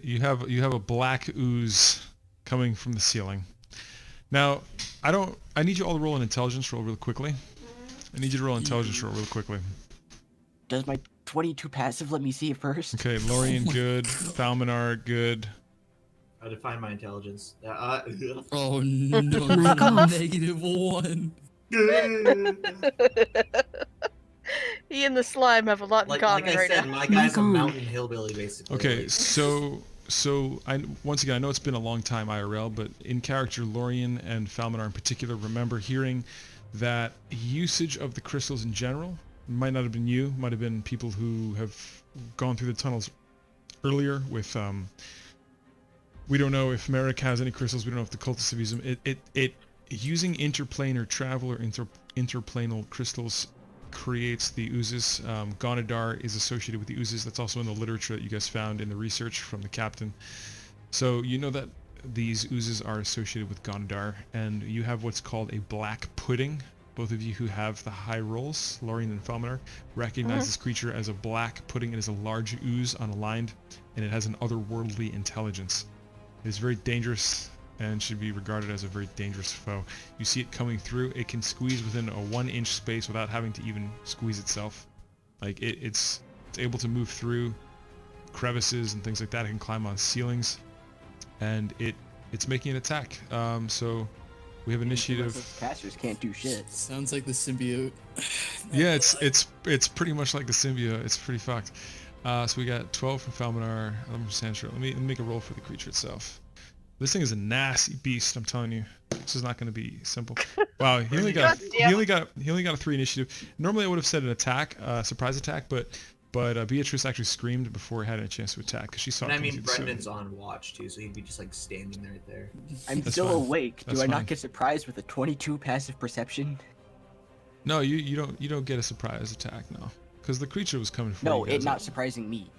You have a black ooze coming from the ceiling. Now, I need you all to roll an intelligence roll real quickly. I need you to roll an intelligence roll real quickly. Does my 22 passive let me see it first? Okay, Lorian, good. Falmanar, good. I define my intelligence. Oh no, -1. He and the slime have a lot in common like I right said, now. my guy's a mountain hillbilly, basically. Okay, like. so once again, I know it's been a long time IRL, but in character, Lorian and Falmanar in particular remember hearing that usage of the crystals in general might not have been you, might have been people who have gone through the tunnels earlier with we don't know if Merrick has any crystals, we don't know if the cultists have used them. It using interplanar travel or interplanal crystals creates the oozes. Gonadar is associated with the oozes. That's also in the literature that you guys found in the research from the captain. So you know that these oozes are associated with Gonadar, and you have what's called a black pudding. Both of you who have the high rolls, Lorian and Falmanar, recognize this creature as a black pudding. It is a large ooze unaligned, and it has an otherworldly intelligence. It is very dangerous and should be regarded as a very dangerous foe. You see it coming through. It can squeeze within a 1-inch space without having to even squeeze itself. Like it's able to move through crevices and things like that. It can climb on ceilings, and it's making an attack. So we have initiative. Casters can't do shit. Sounds like the symbiote. Yeah, it's pretty much like the symbiote. It's pretty fucked. So we got 12 from Falmanar, 11 from Sancho. Let me make a roll for the creature itself. This thing is a nasty beast, I'm telling you. This is not going to be simple. Wow, he only got a 3 initiative. Normally I would have said an attack, surprise attack, but Beatrice actually screamed before he had a chance to attack because she saw. And it I coming mean, through the Brendan's on watch too, so he'd be just like standing right there. I'm That's still fine. awake. That's Do I fine. not get surprised with a 22 passive perception? No, you don't get a surprise attack, no, because the creature was coming for No, you guys. it not surprising me.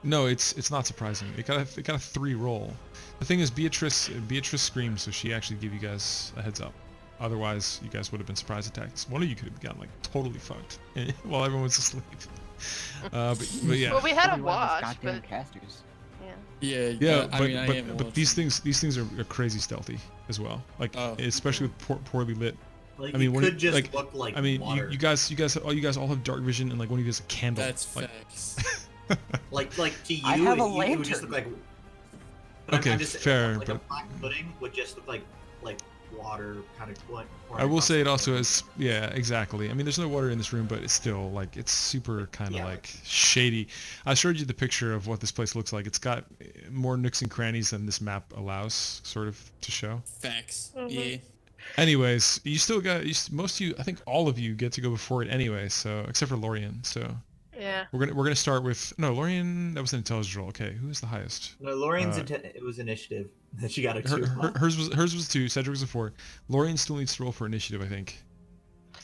No, it's not surprising. It got a 3 roll. The thing is, Beatrice screamed, so she actually gave you guys a heads up. Otherwise, you guys would have been surprise attacks. One of you could have gotten like totally fucked while everyone was asleep. But yeah. Well, we had a Only one of us watch, goddamn but casters. Yeah, Yeah, I mean, I am but these things are crazy stealthy as well. Like especially with poorly lit. Like, I mean, it could just look like I mean, water. you guys all have dark vision, and like one of you has a candle. That's like, facts. like to you, I have a it would just lantern. look like. But Okay, I'm just, fair, Like but- a black pudding would just look like water, kind of. I will say it also is, yeah, exactly. I mean, there's no water in this room, but it's still like it's super kind of like shady. I showed you the picture of what this place looks like. It's got more nooks and crannies than this map allows, sort of, to show. Facts. Yeah. Anyways, you still got most of you. I think all of you get to go before it anyway. So except for Lorian. So yeah. we're gonna start with Lorian. That was an intelligence roll. Okay, who is the highest? No, Lorian's it was initiative. That she got a 2. Hers was 2. Cedric was a 4. Lorian still needs to roll for initiative, I think.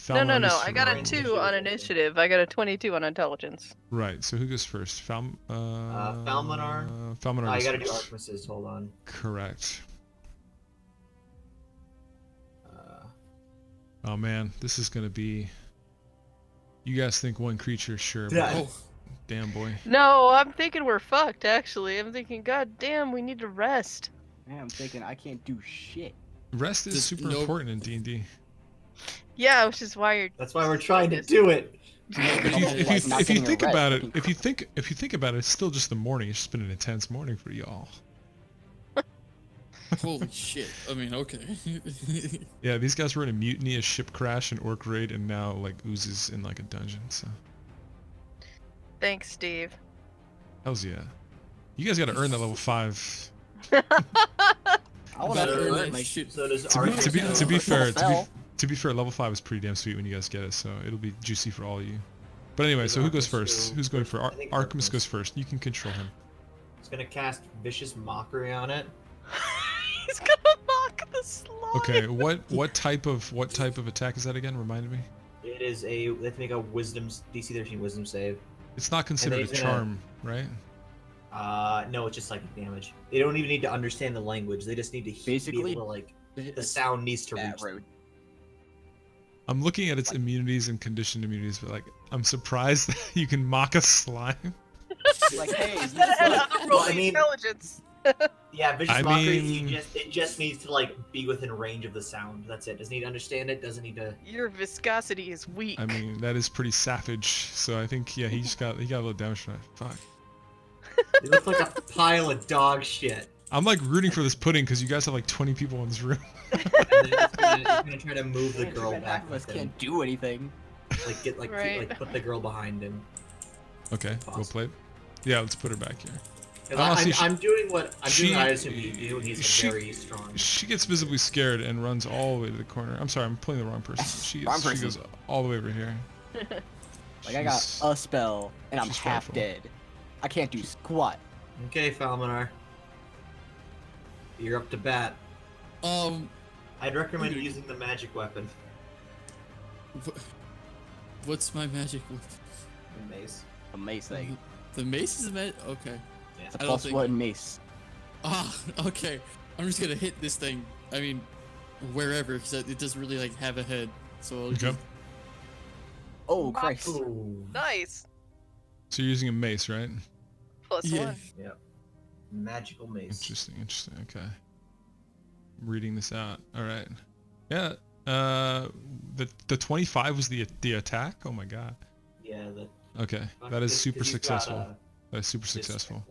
No. Falmanar needs I to got roll. a 2 on initiative. I got a 22 on intelligence. Right. So who goes first? Falmanar. Falmanar. I goes gotta do first. Artemis's. Hold on. Correct. Oh man, this is gonna be. You guys think one creature, sure? But Yeah. damn boy. No, I'm thinking we're fucked, actually. I'm thinking, god damn, we need to rest. Man, I'm thinking I can't do shit. Rest is Just super no- important in D&D. Yeah, which is why you're... That's why we're trying to do it. If you think about it, if you think about it, it's still just the morning. It's just been an intense morning for y'all. Holy shit. I mean, okay. Yeah, these guys were in a mutiny, a ship crash, an orc raid, and now like oozes in like a dungeon. So Thanks, Steve. hells yeah. You guys got to earn that level 5. I want Better to earn earn that my shit. So does To be Artemis. fair, spell. to be fair, level 5 is pretty damn sweet when you guys get it. So it'll be juicy for all of you. But anyway, so who goes first? Who's going for? I think Artemis Artemis. goes first. You can control him. It's gonna cast vicious mockery on it. He's gonna mock the slime. Okay, what type of attack is that again? Remind me. It is a. They have to make a wisdom DC 13 wisdom save. It's not considered a he's gonna- charm, right? No, it's just psychic damage. They don't even need to understand the language. They just need to Basically, be able to like. The sound needs to that reach. road. I'm looking at its immunities and conditioned immunities, but like, I'm surprised that you can mock a slime. Like, hey, Is that an look. otherworldly Well, I mean- intelligence? Yeah, vicious I mockery. mean- It just needs to like be within range of the sound. That's it. Doesn't need to understand it. Doesn't need to. Your viscosity is weak. I mean, that is pretty savage. So I think, yeah, he got a little damage from that. Fuck. It looks like a pile of dog shit. I'm like rooting for this pudding because you guys have like 20 people in this room. And then he's gonna try to move the Too girl bad back half of us with him. can't do anything. Like get like Right. put the girl behind him. Okay, we'll play it. Yeah, let's put her back here. 'Cause Honestly, I'm doing what she- I assume you do, and he's she- very strong. She gets visibly scared and runs all the way to the corner. I'm sorry, I'm playing the wrong person. She Wrong she person. goes all the way over here. Like, I got She's- a spell, and I'm she's half frightful. dead. I can't do squat. Okay, Falminar. You're up to bat. I'd recommend Dude. using the magic weapon. What's my magic weapon? The mace. Amazing. The mace is a magic. Okay. Yeah. It's a I don't plus think- one mace. Ah, okay. I'm just gonna hit this thing. I mean, wherever, because it doesn't really like have a head. So I'll Okay. just, Oh, Christ. Ooh. Nice. So you're using a mace, right? Plus yeah. one. Magical mace. Interesting. Okay. I'm reading this out. All right. Yeah. The 25 was the attack. Oh my god. Yeah. Okay, that is super successful. That is super successful.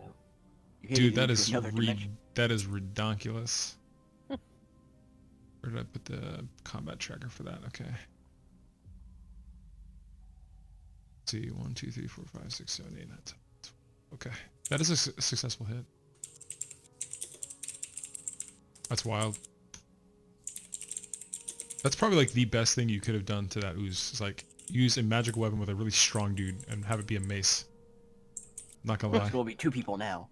Dude, that is that is redonkulous. Where did I put the combat tracker for that? Okay. Let's see, 1, 2, 3, 4, 5, 6, 7, 8, 9, 10. Okay, that is a successful hit. That's wild. That's probably like the best thing you could have done to that ooze. Is like use a magic weapon with a really strong dude and have it be a mace. Not gonna lie. It's gonna be 2 people now.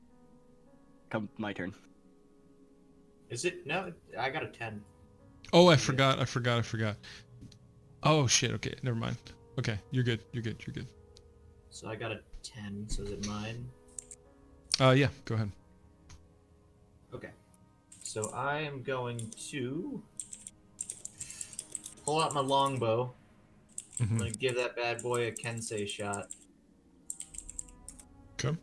Come, my turn. Is it? No, I got a 10. Oh, I forgot. Oh shit. Okay, never mind. Okay, you're good. So I got a 10. So is it mine? Yeah, go ahead. Okay. So I am going to pull out my longbow. I'm Mhm. gonna give that bad boy a Kensei shot. Okay.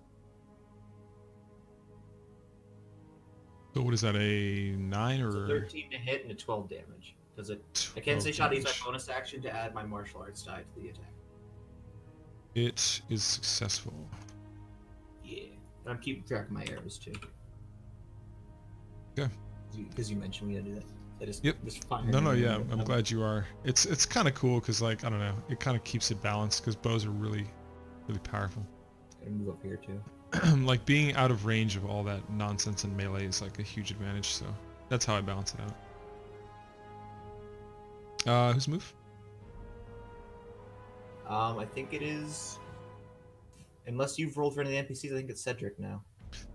So what is that? A 9 It's a or 13 to hit and a 12 damage. Because a 12 Kensei shot is my damage? bonus action to add my martial arts die to the attack. It is successful. Yeah. And I'm keeping track of my arrows too. Okay. Because you mentioned we gotta do that. I just, Yep. Just fire No, yeah, them. I'm glad you are. It's kind of cool because like I don't know, it kind of keeps it balanced because bows are really powerful. Gotta move up here too. Like being out of range of all that nonsense in melee is like a huge advantage. So that's how I balance it out. Whose move? I think it is. Unless you've rolled for any of the NPCs, I think it's Cedric now.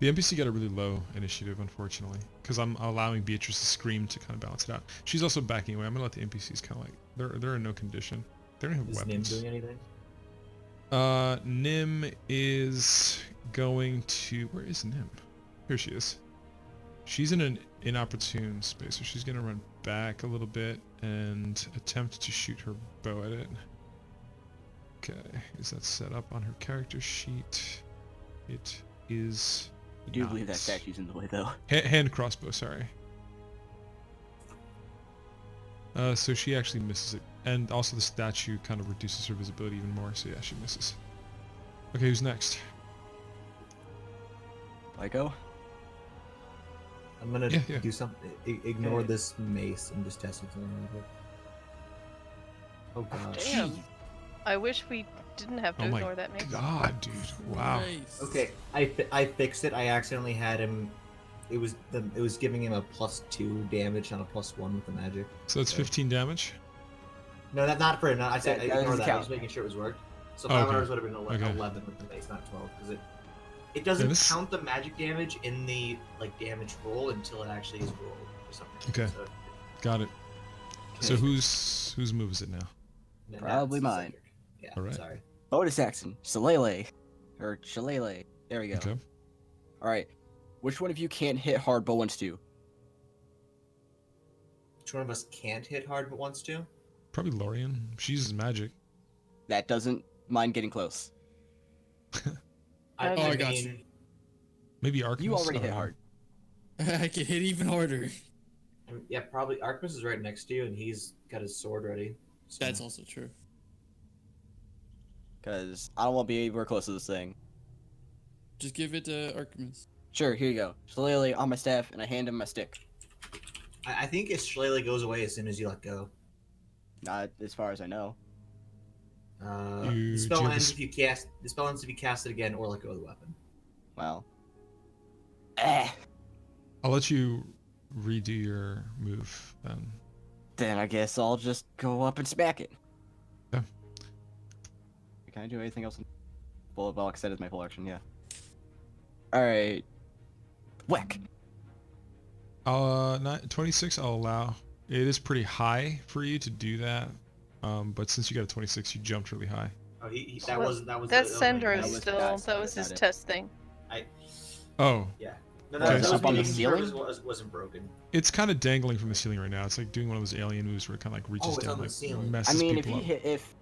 The NPC got a really low initiative, unfortunately, because I'm allowing Beatrice to scream to kind of balance it out. She's also backing away. I'm gonna let the NPCs kind of like they're in no condition. They don't have Is Nim weapons. doing anything? Nim is going to. Where is Nim? Here she is. She's in an inopportune space, so she's gonna run back a little bit and attempt to shoot her bow at it. Okay, is that set up on her character sheet? It is. I do believe that not. statue's in the way, though. Hand crossbow, sorry. So she actually misses it. And also the statue kind of reduces her visibility even more, so yeah, she misses. Okay, who's next? I go? I'm gonna Yeah. do something. Ignore this mace and just test it a little bit. Oh gosh. Damn. I wish we didn't have to Oh my ignore that mace. god, dude. Wow. Nice. Okay, I fixed it. I accidentally had him. It was giving him a +2 damage, not a +1 with the magic. So that's 15 damage? No, not for him. I said That ignore doesn't that. I count. was making sure it was worked. So Oh, 5 okay. hours would have been 11, Okay. 11 with the mace, not 12, because it doesn't this- count the magic damage in the like damage roll until it actually is rolled or something. Okay. So, Got it. So Okay. whose move is it now? no, Probably it's mine. Cedric. Yeah. Alright. Sorry. Bonus action. Shillelagh. Or Shillelagh. There we go. Okay. Alright. Which one of you can't hit hard but wants to? Which one of us can't hit hard but wants to? Probably Lorian. She uses magic. That doesn't mind getting close. I, Oh, I I got mean, you. Maybe Arcanist? You already I hit don't know. hard. I can hit even harder. yeah, probably Artemis is right next to you, and he's got his sword ready. So. That's also true. Because I don't want to be anywhere close to this thing. Just give it to Artemis. Sure, here you go. Shillelagh on my staff, and I hand him my stick. I think his shillelagh goes away as soon as you let go. Not as far as I know. The Do spell you have ends this- if you cast. The spell ends if you cast it again or let go of the weapon. Well. Eh. I'll let you redo your move then. Then I guess I'll just go up and smack it. Yeah. Can I do anything else? Well, like I said, it's my full action, yeah. Alright. Whack! Not 26. I'll allow. It is pretty high for you to do that, but since you got a 26, you jumped really high. Oh, that Well, wasn't. That was. That's that was my Sendro dice. was still. bad, That was that's his not it. testing. Oh, Yeah. No, Okay, that so was up on the making sure ceiling? it wasn't broken. it's kind of dangling from the ceiling right now. It's like doing one of those alien moves where it kind of like reaches it's down, on the like ceiling. messes I mean, if people he up. hit, if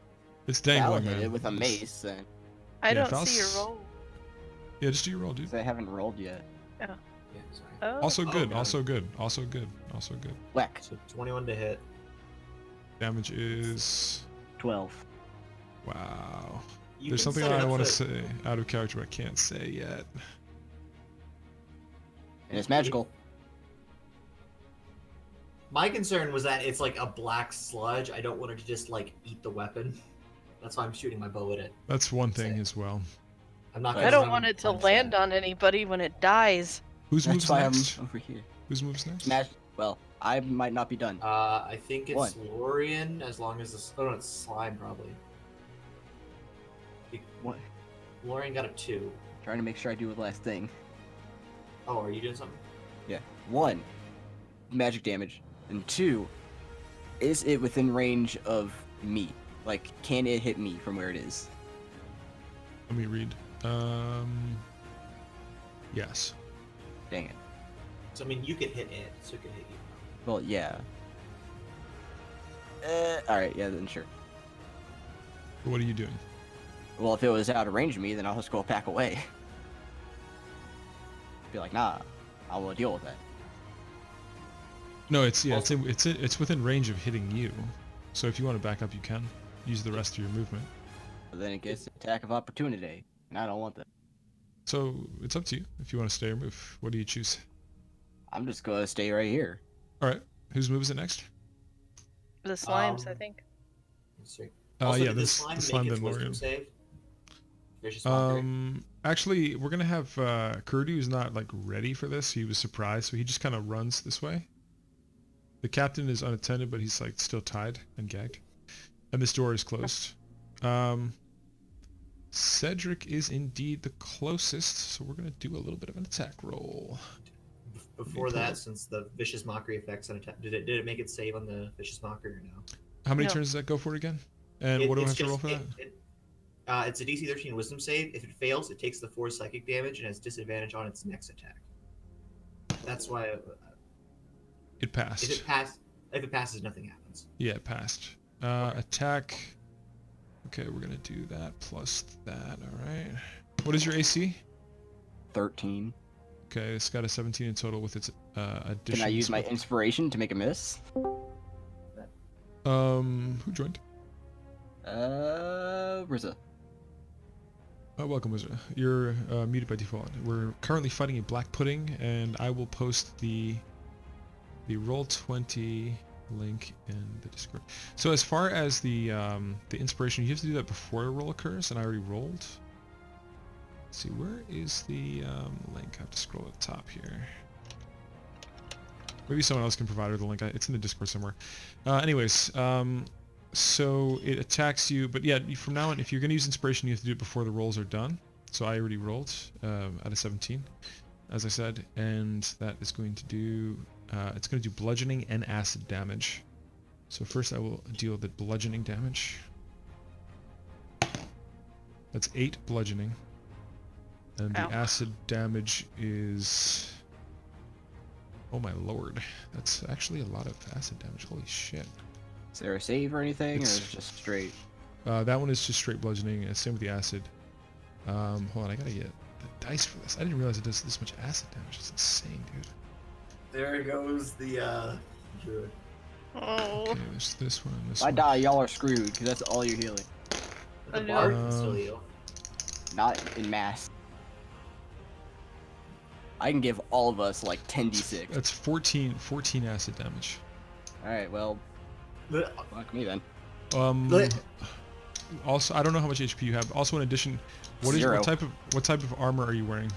It's Val dangling, hit man. it with a It's- mace, then I Yeah, don't if I see your was- roll. Yeah, just do your roll, dude. because I haven't rolled yet. Yeah, sorry. Oh. Also good. God. Also good. Also good. Also good. Whack! So 21 to hit. Damage is 12. wow. You There's can something set it I up want to so- say out of character, but I can't say yet. And it's magical. My concern was that it's like a black sludge. I don't want it to just like eat the weapon. That's why I'm shooting my bow at it. That's one thing as well. I'm not. I gonna I don't run want and it to punch land that. on anybody when it dies. Whose That's moves why next? I'm over here. Whose moves next? Well, I might not be done. I think it's What? Lorian, as long as this. Oh no, it's slime probably. What? Lorian got a 2. Trying to make sure I do the last thing. Oh, are you doing something? Yeah. 1, magic damage. And 2, is it within range of me? Like, can it hit me from where it is? Let me read. Yes. Dang it. So I mean, you can hit it, so it can hit you. Well, yeah. Alright, yeah, then sure. What are you doing? Well, if it was out of range of me, then I'll just go back away. Be like, nah, I will deal with that. No, it's within range of hitting you. So if you want to back up, you can use the rest of your movement. But then it gets attack of opportunity, and I don't want that. So it's up to you if you want to stay or move. What do you choose? I'm just gonna stay right here. All right. Whose move is it next? The slimes, I Um, think. Let's see. Yeah. did This slime the slime make its then wisdom Lorian. save? Vicious mockery? Actually, we're gonna have Kurdu is not like ready for this. He was surprised, so he just kind of runs this way. The captain is unattended, but he's like still tied and gagged, and this door is closed. Cedric is indeed the closest, so we're gonna do a little bit of an attack roll. Before pull that, up. since the vicious mockery effects on attack, did it make it save on the vicious mockery or no? How many No. turns does that go for again? And what do I have to roll for that? It's a DC 13 wisdom save. If it fails, it takes the 4 psychic damage and has disadvantage on its next attack. That's why It passed. if it passes, nothing happens. Yeah, it passed. Attack. Okay, we're gonna do that plus that. All right. What is your AC? 13. Okay, it's got a 17 in total with its addition. Can I use my inspiration to make a miss? Who joined? Rizza. Welcome, Wizard. You're muted by default. We're currently fighting a black pudding, and I will post the Roll20 link in the Discord. So as far as the inspiration, you have to do that before a roll occurs, and I already rolled. Let's see, where is the link? I have to scroll at the top here. Maybe someone else can provide her the link. It's in the Discord somewhere. Anyways, so it attacks you, but yeah, from now on, if you're going to use inspiration, you have to do it before the rolls are done. So I already rolled at a 17, as I said, and that is going to do, it's going to do bludgeoning and acid damage. So first I will deal the bludgeoning damage. That's 8 bludgeoning. And the Ow. acid damage is... Oh my lord. That's actually a lot of acid damage. Holy shit. Is there a save or anything, or It's- is it just straight? That one is just straight bludgeoning. Same with the acid. Hold on, I gotta get the dice for this. I didn't realize it does this much acid damage. It's insane, dude. There goes the druid. Oh. Okay, there's this one and this If I one. die, y'all are screwed, because that's all you're healing. The I know. bard can still heal. Not in mass. I can give all of us like 10d6. That's 14 acid damage. Alright, well, But- fuck me then. but- Also, I don't know how much HP you have. Also, in addition, what Zero. what type of armor are you wearing?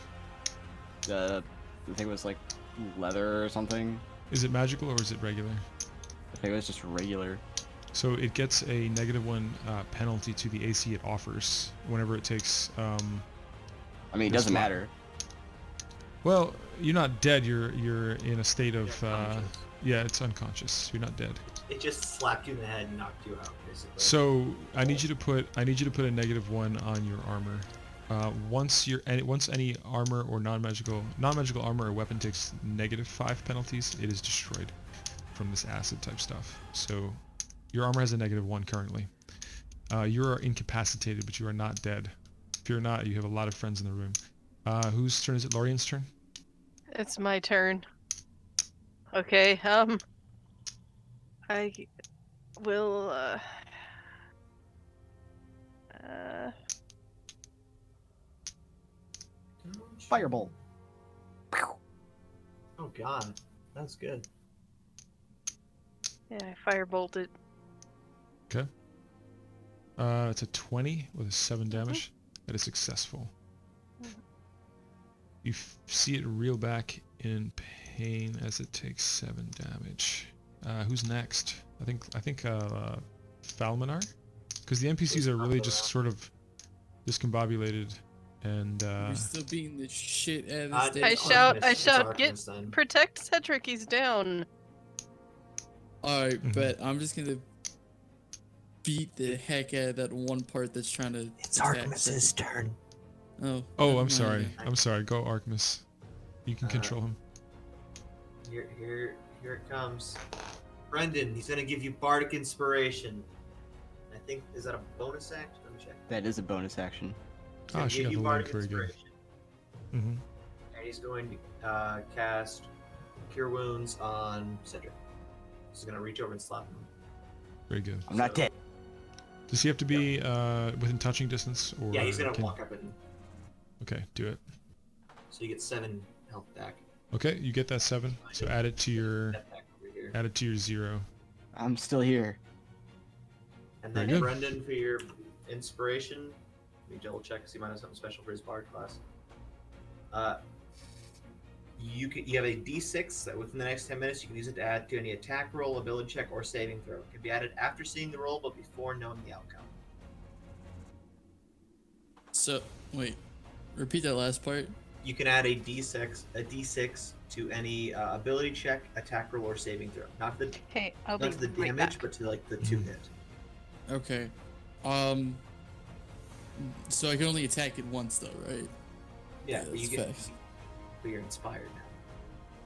I think it was like leather or something. Is it magical or is it regular? I think it was just regular. So it gets a -1 penalty to the AC it offers whenever it takes. I mean, it This doesn't one. matter. Well, you're not dead. You're in a state of. You're unconscious. Yeah, it's unconscious. You're not dead. It just slapped you in the head and knocked you out, basically. So I need you to put a -1 on your armor. Once any armor or non-magical armor or weapon takes -5 penalties, it is destroyed from this acid type stuff. So your armor has a -1 currently. You are incapacitated, but you are not dead. If you're not, you have a lot of friends in the room. Whose turn is it? Lorian's turn. It's my turn. Okay, I will, Firebolt. Oh god, that's good. yeah, I firebolted. Okay. It's a 20 with a 7 damage. That is successful. You see it reel back in pain as it takes 7 damage. Who's next? I think Falmanar? Because the NPCs are really just sort of discombobulated and We're still beating the shit out of this Uh, dude. I it's shout, Artemis, I it's shout, Artemis get, then. protect Cedric, he's down. Alright, Mhm. but I'm just gonna beat the heck out of that one part that's trying to. It's attack Artemis's turn. Oh. Oh, never I'm mind sorry. then. I'm sorry. Go Artemis. You can control him. Here it comes. Brendan, he's gonna give you bardic inspiration. I think is that a bonus action? Let me check. That is a bonus action. He's Ah, gonna she give got you the link bardic very good. inspiration, Mm-hmm. and he's going to cast Cure Wounds on Cedric. He's gonna reach over and slap him. Very good. I'm not So- dead. Does he have to be within touching distance, or Yeah, he's gonna can- walk up and Okay, do it. so you get 7 health back. Okay, you get that 7. So add it to your Step back over here. 0. I'm still here. And Very then good. Brendan for your inspiration. Let me double check because he might have something special for his bard class. You have a D6 that within the next 10 minutes you can use it to add to any attack roll, ability check, or saving throw. It can be added after seeing the roll, but before knowing the outcome. So, wait. Repeat that last part. You can add a D6 to any ability check, attack roll, or saving throw. Not the Hey, I'll not be to the right damage, back. but to like the 2 hit. Okay. So I can only attack it once, though, right? Yeah, but you that's get. facts. But you're inspired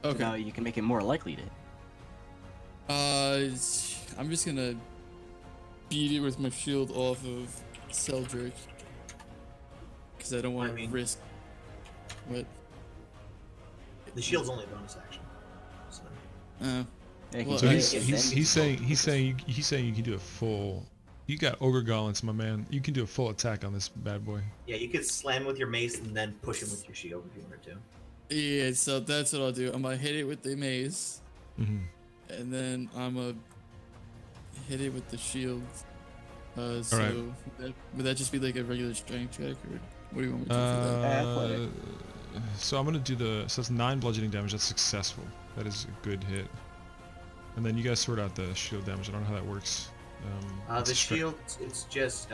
now. Okay. Now you can make it more likely to. I'm just gonna beat it with my shield off of Celdric. Because I don't want to risk. What? The shield's only a bonus action. So. They can Well, So get he's it, he's then he's saying you can do a full. You got ogre gauntlets, my man. You can do a full attack on this bad boy. Yeah, you could slam with your mace and then push him with your shield if you wanted to. Yeah, so that's what I'll do. I'm gonna hit it with the mace, Mm-hmm. and then I'm gonna hit it with the shield. So Alright. would that just be like a regular strength check, or what do you want me to do for that? Athletic. So I'm gonna do so that's 9 bludgeoning damage. That's successful. That is a good hit. And then you guys sort out the shield damage. I don't know how that works. It's The a stra- shield, it's just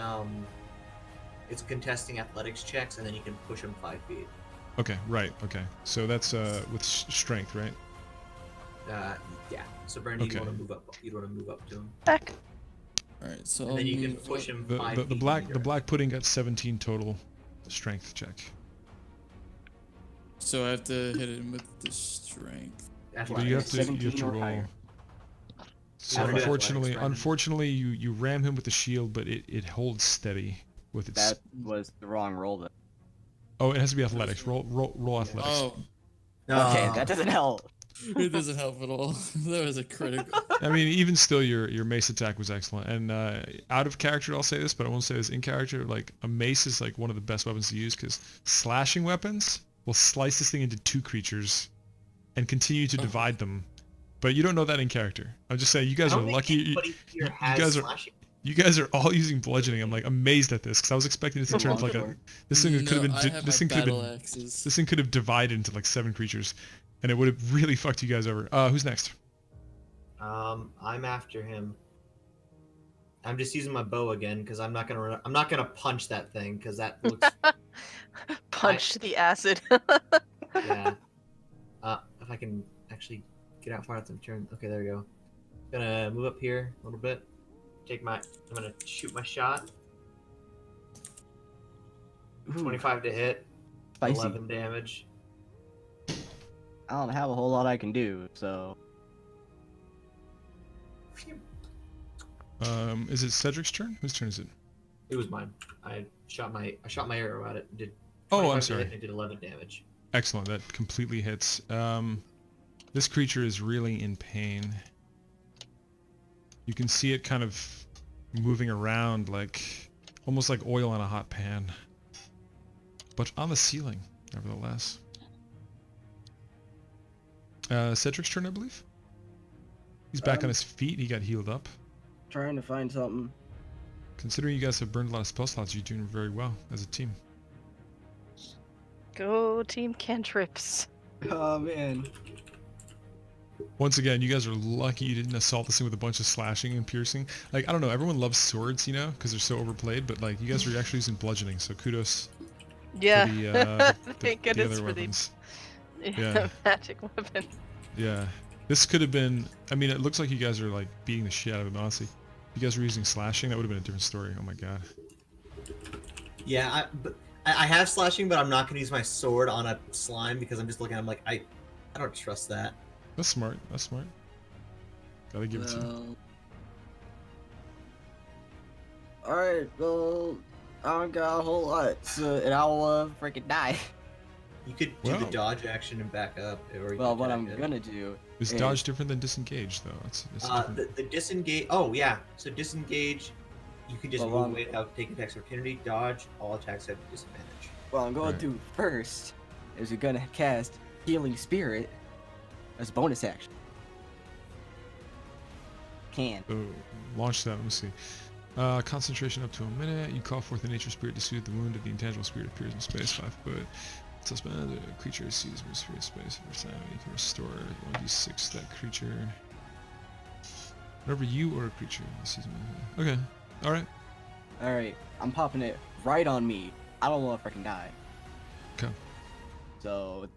it's contesting athletics checks, and then you can push him 5 feet. Okay, right. Okay, so that's with strength, right? Yeah. So Brandon, Okay. you want to move up? You want to move up to him, Back. All right, so and I'll then you can move push up. him The 5 the, feet. the in black your the black pudding got 17 total strength check. So I have to hit him with the strength. But you have athletics. to 17 or roll. higher. So Yeah, unfortunately, athletics, you ram him with the shield, but it holds steady with its. That was the wrong roll. Though. Oh, it has to be athletics. Roll athletics. Oh, Okay, that doesn't help. it doesn't help at all. That was a critical. I mean, even still, your mace attack was excellent. And out of character, I'll say this, but I won't say this in character. Like a mace is like one of the best weapons to use because slashing weapons will slice this thing into 2 creatures and continue to divide them. But you don't know that in character. I'm just saying, you guys I are don't think lucky. anybody here You has guys are slashing. you guys are all using bludgeoning. I'm like amazed at this because I was expecting it to turn into like a this thing could have been I have this my thing could have battle been axes. this thing could have divided into like 7 creatures, and it would have really fucked you guys over. Who's next? I'm after him. I'm just using my bow again because I'm not gonna punch that thing because that looks Punch the acid. yeah. If I can actually get out far enough to turn. Okay, there we go. Gonna move up here a little bit. I'm gonna shoot my shot. Ooh, 25 to hit. spicy. 11 damage. I don't have a whole lot I can do, so Is it Cedric's turn? Whose turn is it? It was mine. I shot my arrow at it. And did Oh, 25 I'm to sorry. hit and it did 11 damage. Excellent. That completely hits. This creature is really in pain. You can see it kind of moving around like almost like oil on a hot pan. But on the ceiling, nevertheless. Cedric's turn, I believe. He's back on his feet. He got healed up. trying to find something. Considering you guys have burned a lot of spell slots, you're doing very well as a team. Go team cantrips. Oh man. Once again, you guys are lucky you didn't assault this thing with a bunch of slashing and piercing. Like, I don't know, everyone loves swords, you know, because they're so overplayed, but like, you guys were actually using bludgeoning, so kudos Yeah. for Thank the goodness other for the weapons. Yeah. magic weapon. Yeah. This could have been, I mean, it looks like you guys are like beating the shit out of him, honestly. If you guys were using slashing, that would have been a different story. Oh my god. Yeah, I have slashing, but I'm not gonna use my sword on a slime because I'm just looking. I'm like, I don't trust that. That's smart. That's smart. Gotta give it to you. Well, alright, well, I don't got a whole lot, so, and I'll freaking die. You could do the Well- dodge action and back up. Or you Well, could what attack I'm it. gonna do Is is- dodge different than disengage, though? That's different. The disengage. Oh yeah, so disengage. You can just Well, move without taking attacks of opportunity. Dodge. All attacks have disadvantage. what I'm going Right. to do first is we're gonna cast Healing Spirit as a bonus action. Can. So, launch that. Let me see. Concentration up to a minute. You call forth the nature spirit to soothe the wound of the intangible spirit appears in space 5 foot. Suspend the creature sees more spirit space every time you can restore 1d6 that creature. Whenever you or a creature sees more. Okay. Alright. Alright, I'm popping it right on me. I don't know if I can die. Okay. So,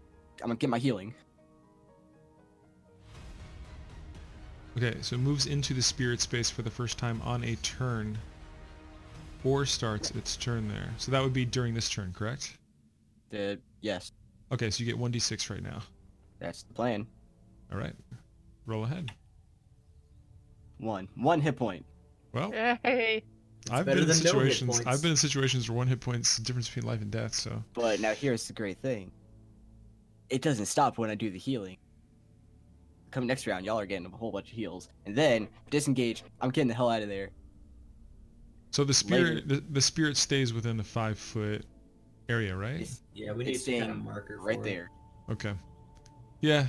I'm gonna get my healing. Okay, so it moves into the spirit space for the first time on a turn. Or starts its turn there. So that would be during this turn, correct? Yes, Okay, so you get 1d6 right now. that's the plan. Alright. Roll ahead. One hit point. Well, Hey. I've better been in than no hit situations. points. I've been in situations where 1 hit point's the difference between life and death. So But now here's the great thing. It doesn't stop when I do the healing. Come next round, y'all are getting a whole bunch of heals. And then, disengage, I'm getting the hell out of there. so the spirit Later. the spirit stays within the 5 foot area, right? It's, Yeah, we need it's some kind of staying marker right for it. there. Okay. Yeah.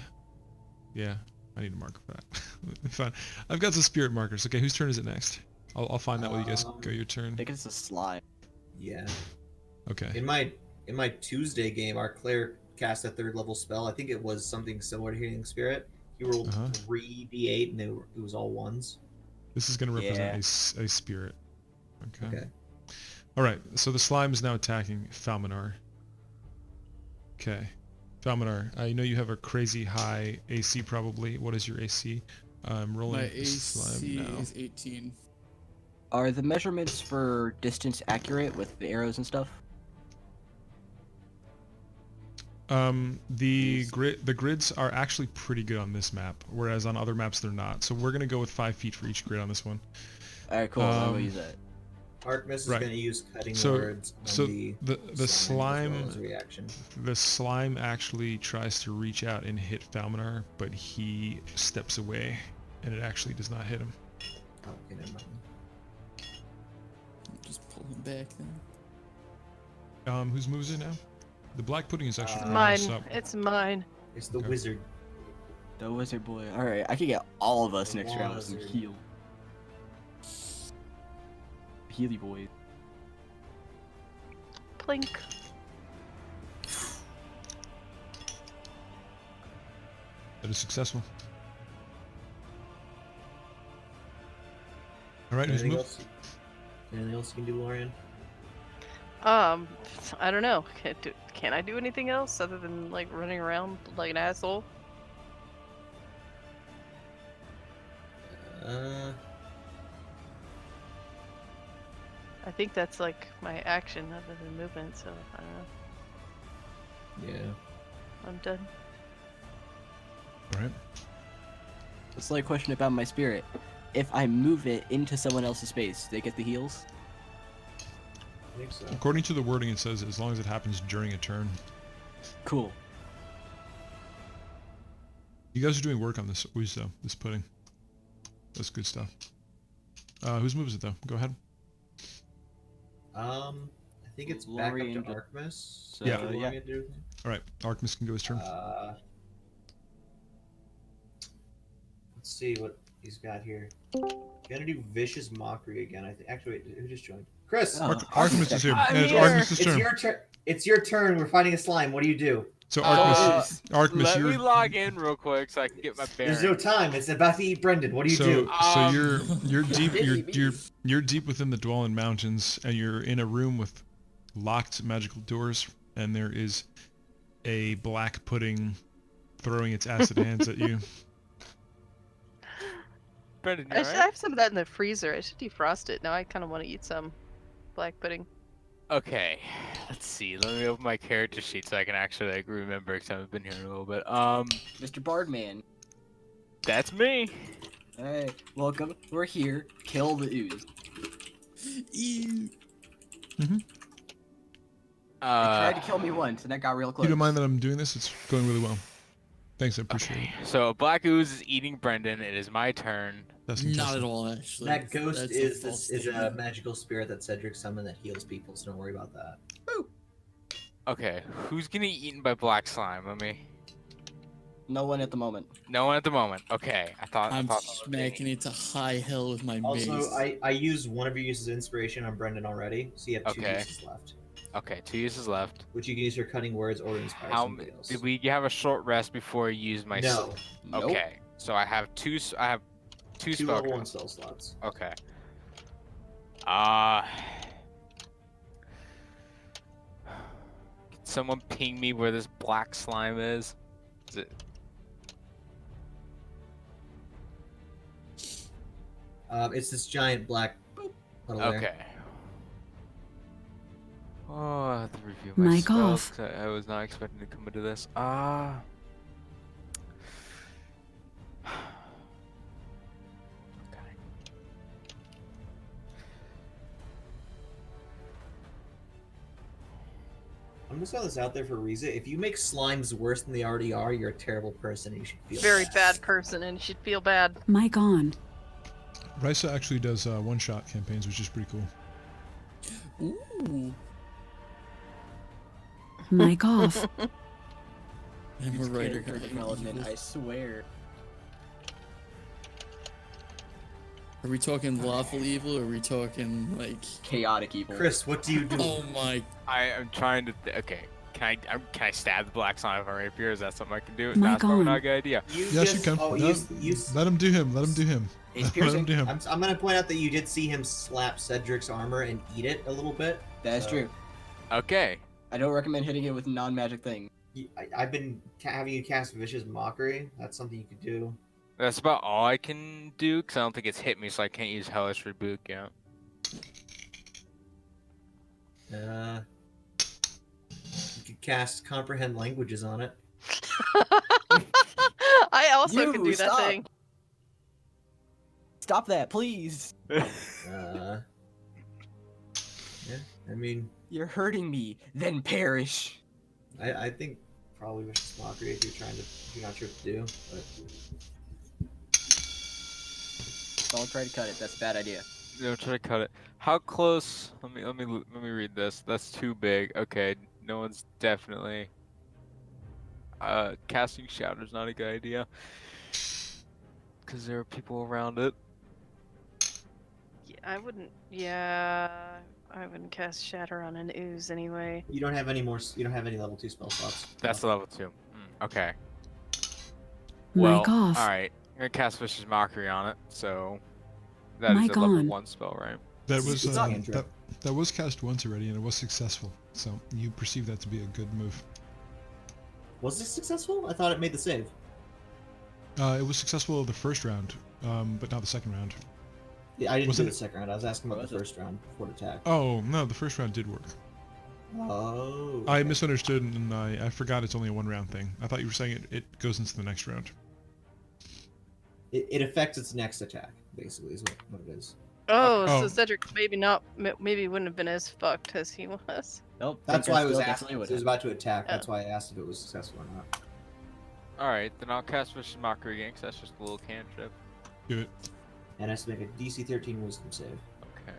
Yeah. I need a marker for that. Fine. I've got some spirit markers. Okay, whose turn is it next? I'll find that while you guys go your I turn. think it's a slime. Yeah. Okay. In my Tuesday game, our cleric cast a 3rd level spell. I think it was something similar to Healing Spirit. He rolled Uh-huh. 3d8 and it was all ones. This is going to represent Yeah. a spirit. Okay. Okay. All right. So the slime is now attacking Falminar. Okay. Falminar, I know you have a crazy high AC probably. What is your AC? I'm rolling My the slime AC now. is 18. Are the measurements for distance accurate with the arrows and stuff? The grids are actually pretty good on this map, whereas on other maps they're not. So we're gonna go with 5 feet for each grid on this one. Alright, cool. I'm Um, gonna use that. Artemis is Right. going to use cutting So- words on so the the slime as well slime as reaction. the slime actually tries to reach out and hit Falminar, but he steps away, and it actually does not hit him. Oh, okay, never mind. Just pull him back then. Whose moves it now? The black pudding is actually It's bringing us Mine. up. It's mine. It's the Okay. wizard. The wizard boy. All right, I could get all of us The next round with some wizard. heal. Healy boys. Plink. That is successful. All right, who's Anything move? else? Anything else you can do, Lorian? I don't know. Can I do anything else other than like running around like an asshole? I think that's like my action other than movement, so I don't know. Yeah. I'm done. All right. A slight question about my spirit. If I move it into someone else's space, they get the heals? I think so. According to the wording, it says as long as it happens during a turn. Cool. You guys are doing work on this ooze though. This pudding. That's good stuff. Whose move is it though? Go ahead. I think it's back up Lorian to to- Artemis. So, Yeah. Did yeah. Lorian do anything? All right, Artemis can go his turn. Let's see what he's got here. Gonna do vicious mockery again. I think. Actually, wait, who just joined? Chris. Oh. Artemis is here. I'm Yeah, it's here. Artemis's It's turn. your turn. It's your turn. We're fighting a slime. What do you do? So Artemis, Uh, Artemis, Let you're me log in real quick so I can get my bearings. There's no time. It's about to eat Brendan. What do you so do? so you're deep Baby. you're deep within the Dwelling Mountains, and you're in a room with locked magical doors, and there is a black pudding throwing its acid hands at you. Brendan, you I alright? have some of that in the freezer. I should defrost it. Now I kind of want to eat some black pudding. Okay, let's see. Let me open my character sheet so I can actually like remember because I haven't been here in a little bit. Mr. Bardman. That's me. Hey, welcome. We're here. Kill the ooze. Ew. Tried to kill me once, and that got real close. Keep in mind that I'm doing this. It's going really well. Thanks, I appreciate Okay, it. so Black Ooze is eating Brendan. It is my turn. That's Not fantastic. at all, actually. That ghost That's is false a statement. magical spirit that Cedric summoned that heals people. So don't worry about that. Okay, who's gonna get eaten by black slime? Let me. No one at the moment. No one at the moment. Okay, I thought. I'm I thought someone was being smacking it to high hell with my Also, mace. I used one of your uses of inspiration on Brendan already, so you have two Okay. uses left, Okay, 2 uses left. which you can use for cutting words or inspire How somebody else. did we have a short rest before I used my? No, Nope. Okay, so I have two. I have two two spell level 1 slots. spell slots. Okay. Can someone ping me where this black slime is? Is it? It's this giant black puddle there. Okay. Oh, I have to review Mic spells, off. 'cause I was not expecting to come into this. Okay. I'm just throwing this out there for Riza. If you make slimes worse than they already are, you're a terrible person. And you should feel Very bad person, and you should feel bad. Mic on. Risa actually does one-shot campaigns, which is pretty cool. Ooh. Mic off. I'm a writer. Character development, I swear. Are we talking lawful evil or are we talking like? Chaotic evil. Chris, what do you do? Oh my! I am trying to. Okay. Can I stab the black slime with my rapier? Is that something I can do? My That's probably God. not a good idea. You Yes, just, you can. Oh, No, you, Let him do him. Let him do him. It's Let piercing. him do him. I'm gonna point out that you did see him slap Cedric's armor and eat it a little bit. That's so- true. Okay. I don't recommend hitting it with non-magic thing. I've been having you cast Vicious Mockery. That's something you could do. That's about all I can do because I don't think it's hit me, so I can't use Hellish Rebuke. Yeah. You could cast Comprehend Languages on it. I also can do that stop. thing. Stop that, please. Uh, I mean, You're hurting me. Then perish. I think probably vicious mockery if you're not sure what to do. But Don't try to cut it. That's a bad idea. No, try to cut it. How close? Let me read this. That's too big. Okay, no one's definitely. Casting Shadow's not a good idea. Because there are people around it. Yeah, I wouldn't. Yeah, I wouldn't cast Shatter on an ooze anyway. you don't have any more. You don't have any level 2 spell slots. That's level 2. Okay. Mic off. Alright. I'm gonna cast Vicious Mockery on it, so. That is Mic a level on. 1 spell, right? That was It's not cantrip. that was cast once already, and it was successful. So you perceive that to be a good move. Was it successful? I thought it made the save. It was successful the first round, but not the second round. Yeah, I didn't do Wasn't the it- second round. I was asking about Was the it? first round before the attack. Oh no, the first round did work. Oh. I okay. misunderstood, and I forgot it's only a 1 round thing. I thought you were saying it goes into the next round. It affects its next attack, basically, is what it is. Oh, Oh. so Cedric maybe wouldn't have been as fucked as he was. Nope. That's think why I was still asking. definitely It would was have. about to attack. Yeah. That's why I asked if it was successful or not. Alright, then I'll cast Vicious Mockery again, because that's just a little cantrip. Do it. And it has to make a DC 13 Wisdom save. Okay.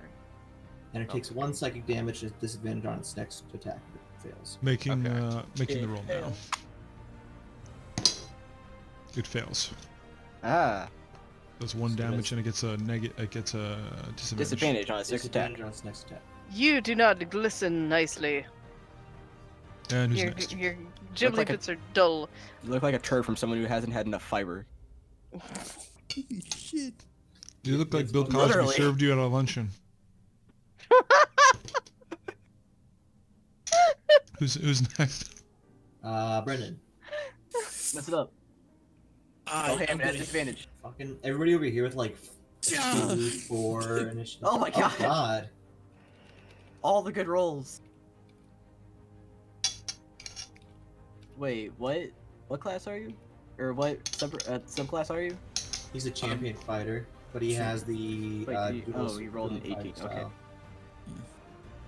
And it takes 1 psychic damage at disadvantage on its next attack if it fails. Making Okay. making the It roll now. It fails. Ah, Does 1 So damage that's- and it gets a it gets a disadvantage. disadvantage on its next attack. Disadvantage on its next attack. You do not glisten nicely. And who's Your next? your ghibli like a- bits are dull. You look like a turd from someone who hasn't had enough fiber. Shit. You look like It's Bill Cosby literally- served you at a luncheon. Who's next? Brendan. Mess it up. I Oh, hey, am I'm at gonna- disadvantage. Fucking everybody over here with like Ah. 2, 4 initiative. Oh my god. Oh god. All the good rolls. Wait, what? What class are you? Or what subclass are you? He's a champion fighter, but he has the. Wait, dual- he rolled an dual 18, fighting okay. style.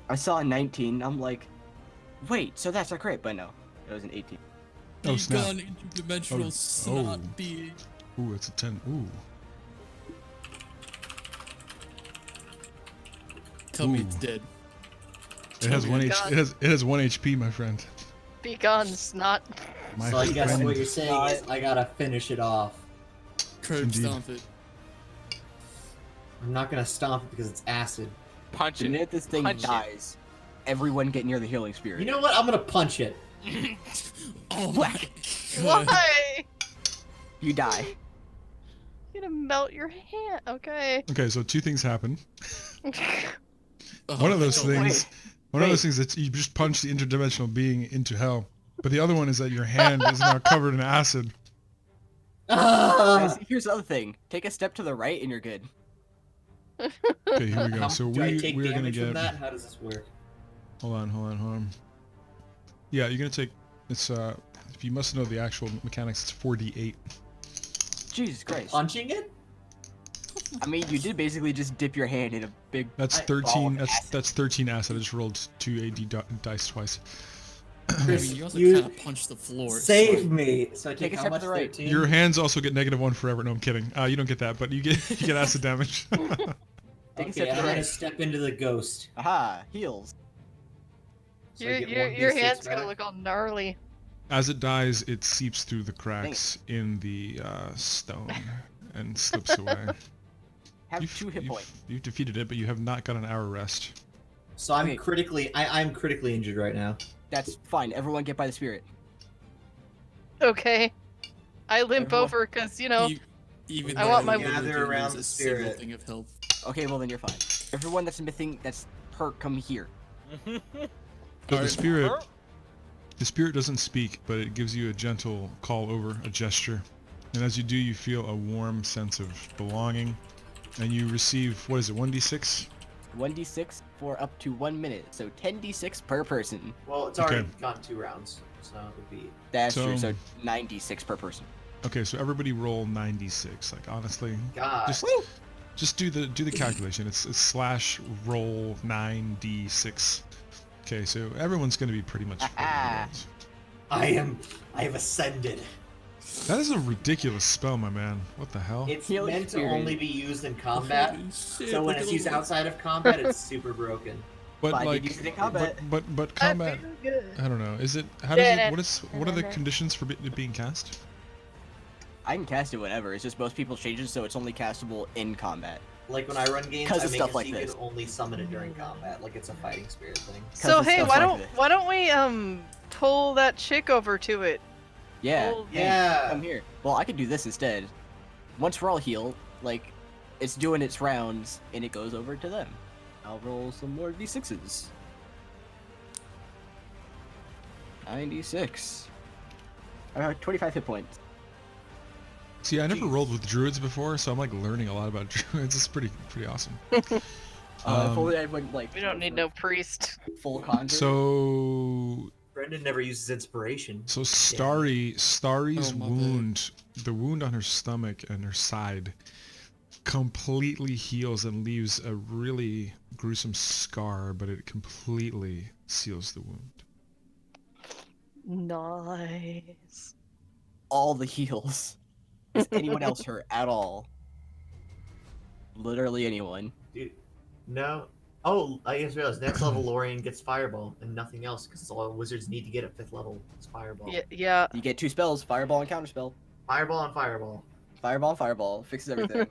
I saw a 19. I'm like, wait, so that's a crit, but no, it was an 18. Oh, Be snap. gone, interdimensional Oh, snot oh. being. Ooh, it's a 10. Ooh. Tell me Ooh. it's dead. It has Oh one my H. God. It has 1 HP, my friend. Be gone, snot. My So I guess friend. what you're saying is I gotta finish it off. Curb Indeed. stomp it. I'm not gonna stomp it because it's acid. Punch The it. minute this thing Punch it. dies, everyone get near the healing spirit. You know what? I'm gonna punch it. Oh my Whack. god. Why? You die. You're gonna melt your hand. Okay. Okay, so 2 things happen. Oh, One of those no. things. One of those things that you just punch the interdimensional being into hell. But the other one is that your hand is now covered in acid. Ah! Guys, here's the other thing. Take a step to the right and you're good. Okay, here we go. How- So do I take we're gonna damage from get. that? How does this work? Hold on. Yeah, you're gonna take. It's if you must know the actual mechanics, it's 4d8. Jesus Christ. Punching it? I mean, you did basically just dip your hand in a big. That's I- 13. oh, That's 13 acid. I just rolled 2 dice twice. I mean, you also You- kind of punch the floor. Save me. So I Take take a how step to much? the right. 13? Your hands also get -1 forever. No, I'm kidding. You don't get that, but you get acid damage. Take a Okay, step to I'm the gonna right. step into the ghost. Aha, heals. So I Your get your 1d6 your hand's back. gonna look all gnarly. As it dies, it seeps through the cracks in the stone and slips away. Have 2 hit points. You've defeated it, but you have not got an hour rest. So I'm Okay. I'm critically injured right now. That's fine. Everyone get by the spirit. Okay. I limp Everyone- over because you know. Even I though want my- literally Gather lose around a the single spirit. thing of health. Okay, well then you're fine. Everyone that's missing, that's hurt, come here. But Alright. the spirit doesn't speak, but it gives you a gentle call over, a gesture. And as you do, you feel a warm sense of belonging. And you receive, what is it, 1d6? 1d6 for up to 1 minute, so 10d6 per person. Well, it's Okay. already gone 2 rounds, so it would be. That's true, So- so 9d6 per person. Okay, so everybody roll 96. Like, honestly, God. just Just do the calculation. It's slash roll 9d6. Okay, so everyone's going to be pretty much. I have ascended. That is a ridiculous spell, my man. What the hell? It's Healing meant to Spirit. only be used in combat, Holy shit, so when look it's at used all the- outside of combat, it's super broken. But But I did like, use it in combat. but I combat. feel good. I don't know. Is it? How does it? What are the conditions for it being cast? I can cast it whenever. It's just most people change it so it's only castable in combat. Like when I run games, 'Cause I of make stuff it so like you this. can only summon it during combat, like it's a fighting spirit thing. So of hey, stuff why like don't this. why don't we pull that chick over to it? Yeah. Pull- Hey, Yeah. Come here. Well, I could do this instead. Once we're all healed, like, it's doing its rounds, and it goes over to them. I'll roll some more d6s. 96. 25 hit points. See, I never Jeez. rolled with druids before, so I'm like learning a lot about druids. It's pretty awesome. If only I went, like, We don't need no priest. full conjure. So Brendan never uses inspiration. Starry's Oh, my bad. wound, the wound on her stomach and her side, completely heals and leaves a really gruesome scar, but it completely seals the wound. Nice. all the heals. Is anyone else hurt at all? Literally anyone. Dude, no. Oh, I just realized next level Lorian gets Fireball and nothing else because all wizards need to get at 5th level is Fireball. Yeah. You get 2 spells, Fireball and Counterspell. Fireball and Fireball. Fireball, fixes everything.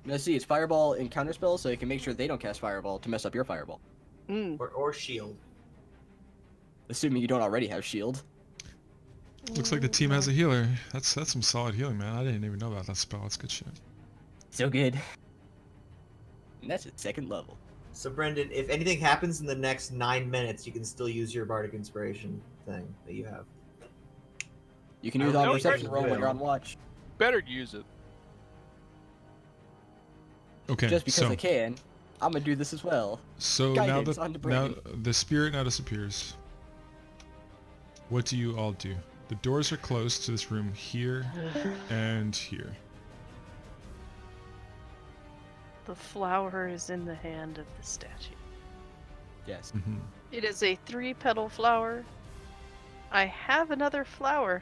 Let's see, it's Fireball and Counterspell, so you can make sure they don't cast Fireball to mess up your Fireball. Mm. Or Shield. Assuming you don't already have Shield. Looks like the team has a healer. That's some solid healing, man. I didn't even know about that spell. That's good shit. So good. And that's at 2nd level. So Brendan, if anything happens in the next 9 minutes, you can still use your Bardic Inspiration thing that you have. You can I use don't on know perception if roll when will. you're on watch. Better use it. Just Okay, because so I can, I'm gonna do this as well. so Guidance now onto the now Brandon. the spirit now disappears. What do you all do? The doors are closed to this room here and here. The flower is in the hand of the statue. Yes. Hmm. It is a 3-petal flower. I have another flower,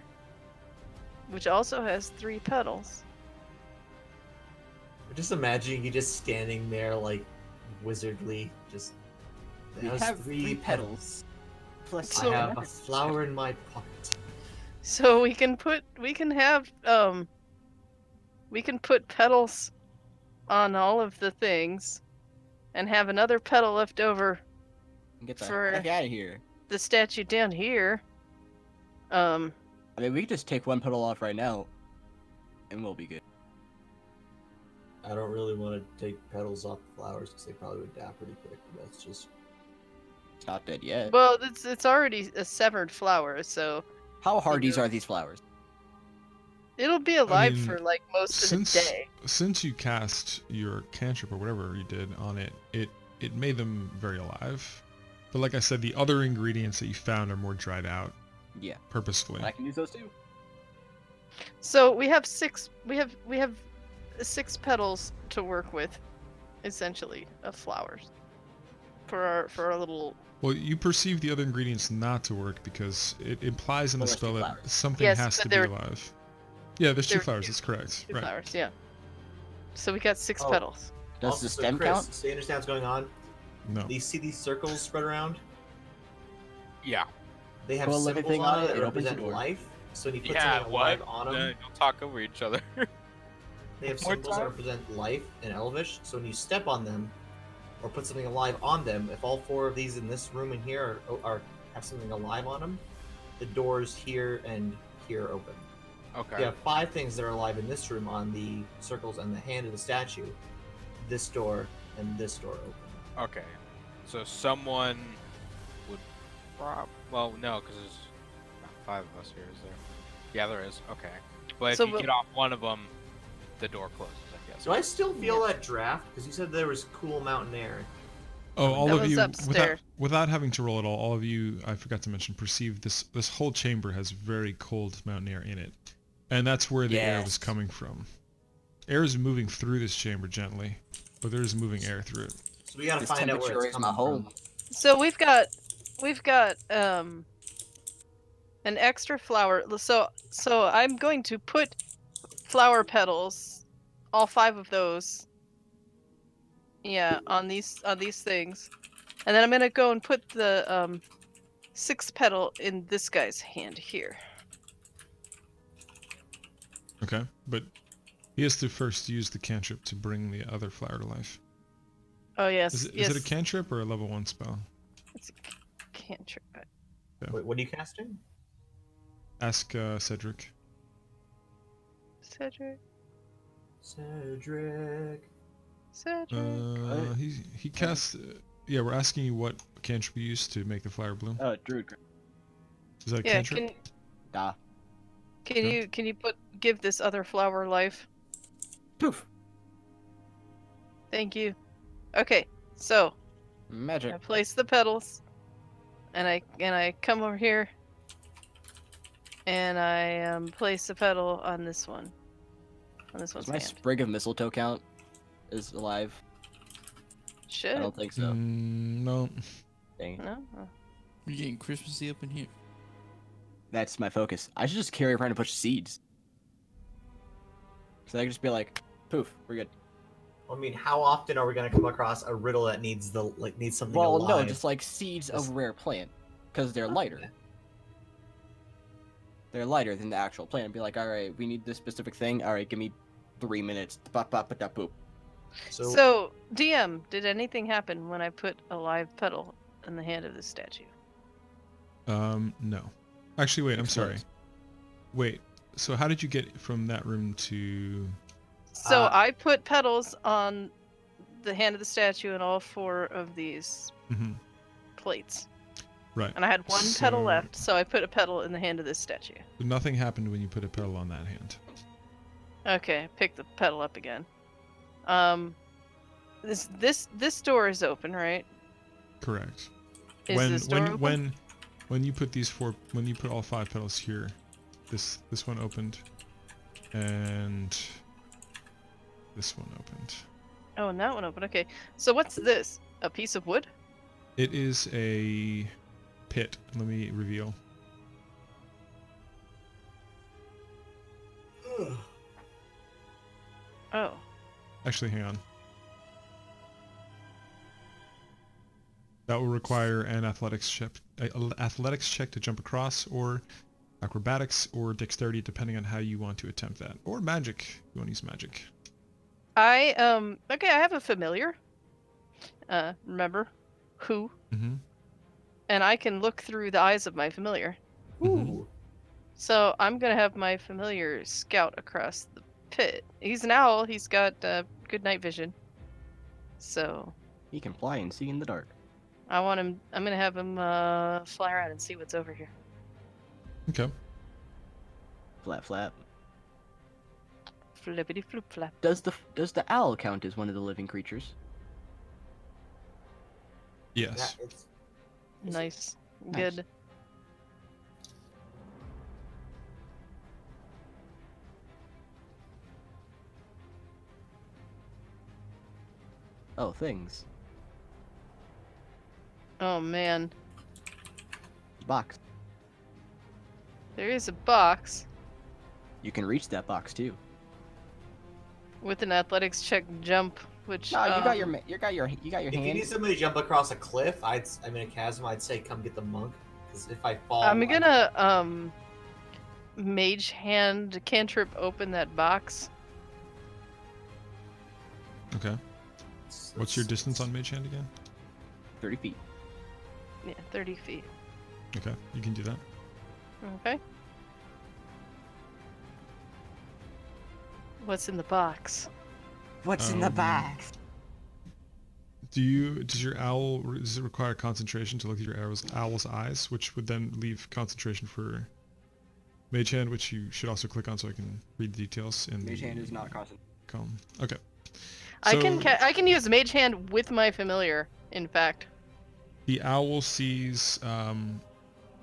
which also has 3 petals. Just imagining you just standing there like wizardly, just. We "There's have 3 petals. Plus So- I have a flower in my pocket. So we can put petals on all of the things and have another petal left over Get the for- heck out of here. the statue down here. I mean, we could just take 1 petal off right now, and we'll be good. I don't really want to take petals off the flowers because they probably would die pretty quick. But that's just. It's not dead yet. Well, it's already a severed flower, so How hardies know. are these flowers? it'll be alive mean, for like most of the day. Since you cast your cantrip or whatever you did on it, it made them very alive. But like I said, the other ingredients that you found are more dried out Yeah. purposefully. I can use those too. So we have 6. We have 6 petals to work with, essentially, of flowers for our little. Well, you perceive the other ingredients not to work because it implies in the Well, there's spell 2 that flowers. something Yes, has but to be there- alive. Yeah, there's 2 there are flowers. two- That's correct. 2 Right. flowers, yeah. So we got 6 Oh. petals. Does Also, the so stem Chris, count? So you understand what's going on? No. Do you see these circles spread around? Yeah. They have Put a living symbols thing on on it it, that it opens the represent door. life. So when you put Yeah. something What? alive on them, Don't talk over each other. they have More symbols that time? represent life and Elvish. So when you step on them, or put something alive on them, if all 4 of these in this room and here are have something alive on them, the doors here and here open. Okay. You have 5 things that are alive in this room on the circles and the hand of the statue. This door and this door open. Okay. So someone would well, no, because there's not 5 of us here, is there? Yeah, there is. Okay. But if So you we'll- get off one of them, the door closes, I guess. Do I still feel that draft? Because you said there was cool mountain air. Oh, all That of was you, upstairs. without having to roll at all of you, I forgot to mention, perceive this whole chamber has very cold mountain air in it. And that's where the air was Yes. coming from. Air is moving through this chamber gently, but there is moving air through it. So we gotta This find out where temperature it's is my coming home. from. So we've got an extra flower. So I'm going to put flower petals, all 5 of those. Yeah, on these things, and then I'm gonna go and put the 6th petal in this guy's hand here. Okay, but he has to first use the cantrip to bring the other flower to life. Oh yes, Is yes. it a cantrip or a level 1 spell? It's a cantrip. Yeah. Wait, what are you casting? Ask Cedric. Cedric. He casts. Yeah, we're asking you what cantrip you used to make the flower bloom. Druid. Is that a Yeah, cantrip? can you give this other flower life? Poof. Thank you. Okay, so Magic. I place the petals, and I come over here, and I place a petal on this one. On this one's Does my hand. sprig of mistletoe count is alive? Should. I don't think so. No. Dang it. No. Oh. We're getting Christmassy up in here. That's my focus. I should just carry around a bunch of seeds. So I can just be like, poof, we're good. I mean, how often are we gonna come across a riddle that needs something Well, alive? no, just like seeds of rare plant, because they're lighter. They're lighter than the actual plant. Be like, all right, we need this specific thing. All right, give me 3 minutes. Bop, bop, bop, bop, boop. So, DM, did anything happen when I put a live petal in the hand of this statue? No. Actually, wait. I'm sorry. Explodes. Wait. So how did you get from that room to? So I put petals on the hand of the statue and all 4 of these plates. Right. And I had 1 petal So- left, so I put a petal in the hand of this statue. Nothing happened when you put a petal on that hand. Okay, pick the petal up again. This door is open, right? Correct. Is this door open? When you put when you put all 5 petals here, this one opened, and this one opened. Oh, and that one opened. Okay. So what's this? A piece of wood? It is a pit. Let me reveal. Oh. Actually, hang on. That will require an athletics check to jump across, or acrobatics, or dexterity, depending on how you want to attempt that, or magic. You want to use magic. I have a familiar. Remember who? Mm-hmm. And I can look through the eyes of my familiar. Ooh. So I'm gonna have my familiar scout across the pit. He's an owl. He's got good night vision. So He can fly and see in the dark. I want him. I'm gonna have him fly around and see what's over here. Okay. Flap, flap. Flippity flip flap. Does the owl count as one of the living creatures? Yes. Nice. Nice. Good. Oh, things. Oh man. Box. There is a box You can reach that box too. with an athletics check jump, which No, you got your If you hand. need somebody to jump across a cliff, I'm in a chasm. I'd say come get the monk, because if I fall, I'm gonna mage hand cantrip open that box. Okay. What's your distance on Mage Hand again? 30 feet. Yeah, 30 feet. Okay, you can do that. Okay. What's in the box? What's in the Um, box? Does it require concentration to look at your owl's eyes, which would then leave concentration for Mage Hand, which you should also click on so I can read the details in Mage the hand is not constant. column. Okay. I So I can use mage hand with my familiar. In fact. the owl sees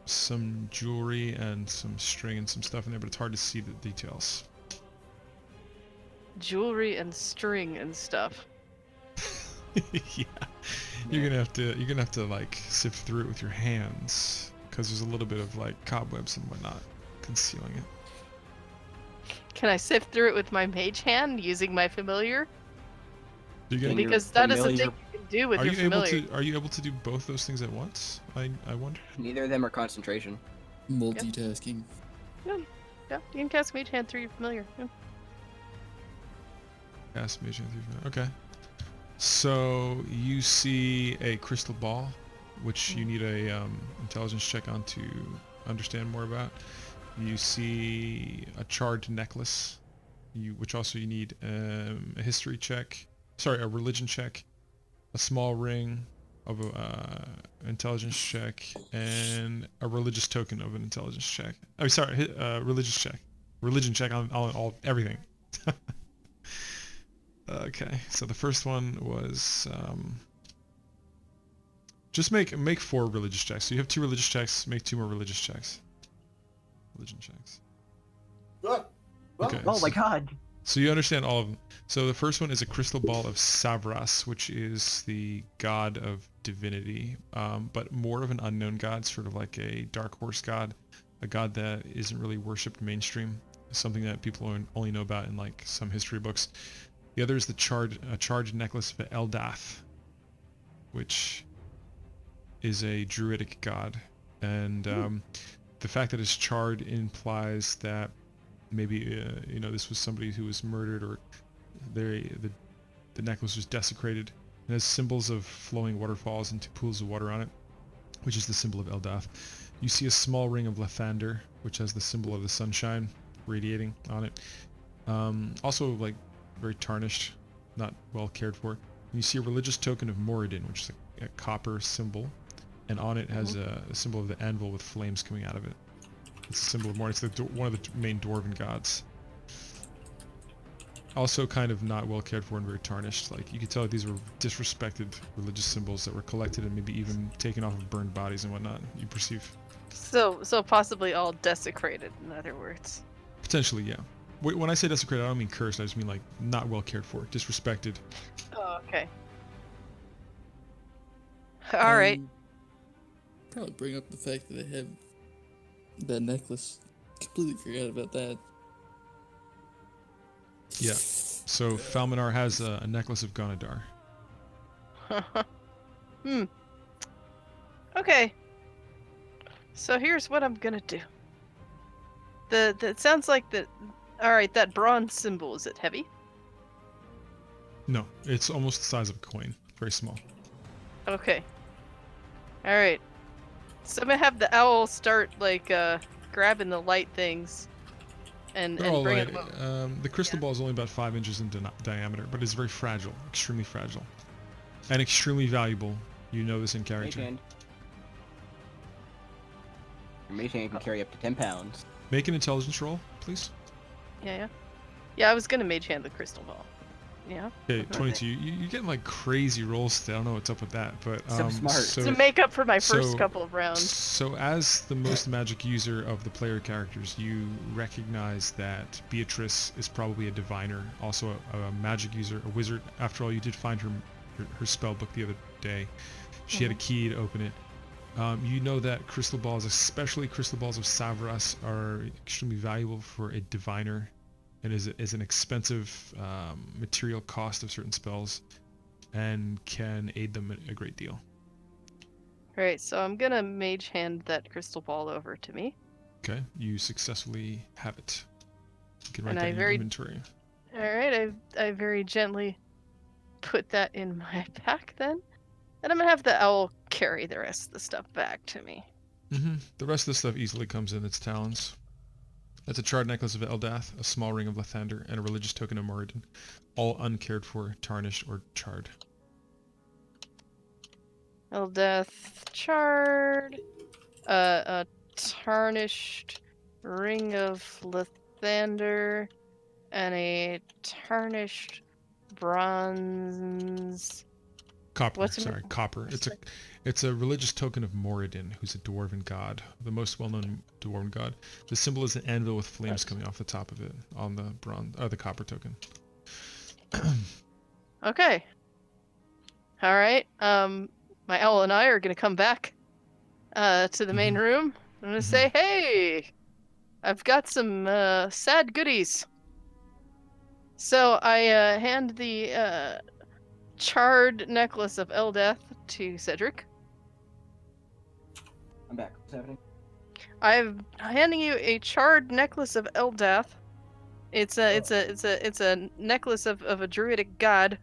some jewelry and some string and some stuff in there, but it's hard to see the details. jewelry and string and stuff. Yeah. You're gonna have to like sift through it with your hands because there's a little bit of like cobwebs and whatnot concealing it. Can I sift through it with my mage hand using my familiar? You're gonna, Can your Because that is a familiar- thing you can do with are your you able familiar. to do both those things at once? I wonder. Neither of them are concentration. Multitasking. Yeah, you can cast mage hand through your familiar. Yeah. Cast mage hand through. Okay. So you see a crystal ball, which you need a intelligence check on to understand more about. You see a charred necklace, which also you need a history check. Sorry, a religion check, a small ring of a intelligence check, and a religious token of an intelligence check. Oh, sorry, religious check, religion check on all everything. Okay, so the first one was just make 4 religious checks. So you have 2 religious checks. Make 2 more religious checks. Religion checks. Okay. Oh my god. So you understand all of them. So the first one is a crystal ball of Savras, which is the god of divinity, but more of an unknown god, sort of like a dark horse god, a god that isn't really worshipped mainstream, something that people only know about in like some history books. The other is the charged necklace of Eldath, which is a druidic god, and the fact that it's charred implies that maybe this was somebody who was murdered, or the necklace was desecrated. It has symbols of flowing waterfalls and 2 pools of water on it, which is the symbol of Eldath. You see a small ring of Lathander, which has the symbol of the sunshine radiating on it. Also, like, very tarnished, not well cared for. And you see a religious token of Moradin, which is a copper symbol, and on it has a symbol of the anvil with flames coming out of it. It's a symbol of Moradin. It's one of the main dwarven gods. Also kind of not well cared for and very tarnished. Like, you could tell these were disrespected religious symbols that were collected and maybe even taken off of burned bodies and whatnot, you perceive. So possibly all desecrated, in other words. Potentially, yeah. When I say desecrated, I don't mean cursed. I just mean like not well cared for, disrespected. Oh, okay. All right. Probably bring up the fact that they have that necklace. Completely forgot about that. Yeah. So Falminar has a necklace of Gonadar. Okay. So here's what I'm gonna do. It sounds like that. All right, that bronze symbol, is it heavy? No, it's almost the size of a coin. Very small. Okay. All right. So I'm gonna have the owl start like grabbing the light things and They're all bringing light. them up. The crystal ball is only about 5 inches in diameter, but it's very fragile, extremely fragile, and extremely valuable. You know this in Mage character. hand. Your mage hand can carry up to 10 pounds. Make an intelligence roll, please. Yeah, I was gonna mage hand the crystal ball. Yeah. Okay, 22. You're getting like crazy rolls today. I don't know what's up with that, but So smart. To make up for my first so- couple of rounds. So as the most magic user of the player characters, you recognize that Beatrice is probably a diviner, also a magic user, a wizard. After all, you did find her spell book the other day. She had a key to open it. You know that crystal balls, especially crystal balls of Savras, are extremely valuable for a diviner, and is an expensive material cost of certain spells, and can aid them a great deal. Alright, so I'm gonna mage hand that crystal ball over to me. Okay, you successfully have it. You can write And that I in your very- inventory. Alright, I very gently put that in my pack then. And I'm gonna have the owl carry the rest of the stuff back to me. The rest of the stuff easily comes in its talons. That's a charred necklace of Eldath, a small ring of Lathander, and a religious token of Moradin, all uncared for, tarnished, or charred. Eldath charred, a tarnished ring of Lathander, and a tarnished bronze. Copper, What's in sorry, it? copper. It's a religious token of Moradin, who's a dwarven god, the most well-known dwarven god. The symbol is an anvil with flames coming off the top of it on the the copper token. Okay. All right. My owl and I are gonna come back to the main room. I'm gonna say, hey, I've got some sad goodies. So I hand the charred necklace of Eldeath to Cedric. I'm back. What's happening? I'm handing you a charred necklace of Eldeath. It's a necklace of a druidic god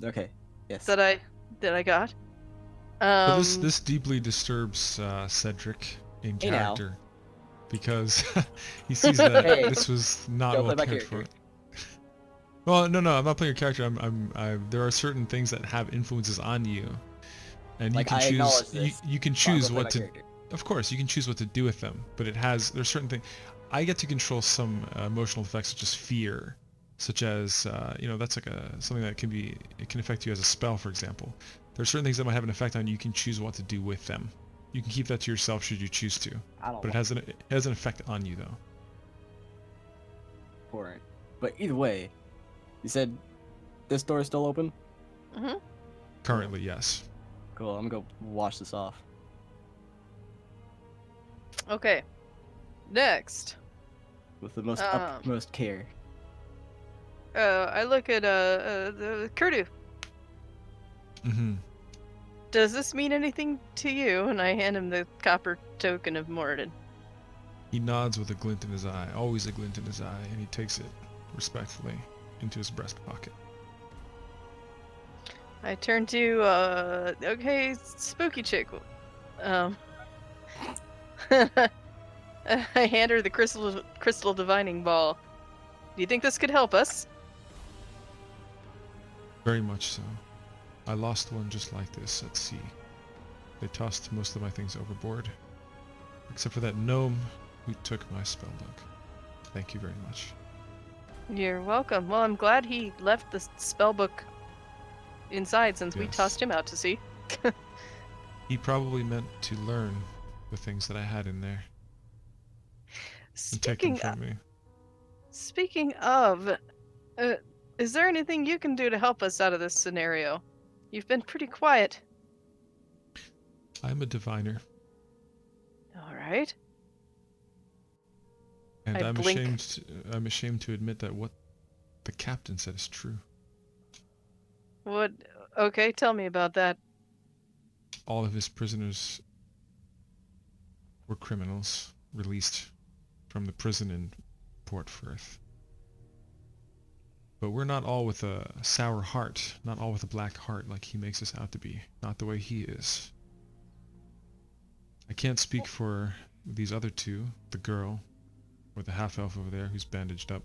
Okay. Yes. that I got. So this deeply disturbs Cedric in Hey, now. character because he sees that Hey. this was not Don't well play my cared for. character. Well, no, I'm not playing your character. There are certain things that have influences on you, and Like, you I can choose. acknowledge this, You can but I'm choose gonna play what my to. character. Of course, you can choose what to do with them, but there's certain things. I get to control some emotional effects, such as fear, such as that's like something that it can affect you as a spell, for example. There are certain things that might have an effect on you. You can choose what to do with them. You can keep that to yourself should you choose to, I don't but it has an effect on you though. Alright. But either way, you said this door is still open? Mm-hmm. Currently, yes. Cool, I'm gonna go wash this off. Okay. Next, With the most Um. utmost care. I look at the Kurdu. Mm-hmm. Does this mean anything to you? And I hand him the copper token of Moradin. He nods with a glint in his eye, always a glint in his eye, and he takes it respectfully into his breast pocket. I turn to okay, spooky chick. I hand her the crystal divining ball. Do you think this could help us? Very much so. I lost one just like this at sea. They tossed most of my things overboard, except for that gnome who took my spellbook. Thank you very much. You're welcome. Well, I'm glad he left the spellbook inside since we Yes. tossed him out to sea. He probably meant to learn the things that I had in there and take them from me. Speaking of, is there anything you can do to help us out of this scenario? You've been pretty quiet. I'm a diviner, All right. and I blink. I'm ashamed to admit that what the captain said is true. What? Okay, tell me about that. All of his prisoners were criminals released from the prison in Port Firth. But we're not all with a sour heart, not all with a black heart like he makes us out to be, not the way he is. I can't speak for these other two, the girl, or the half-elf over there who's bandaged up,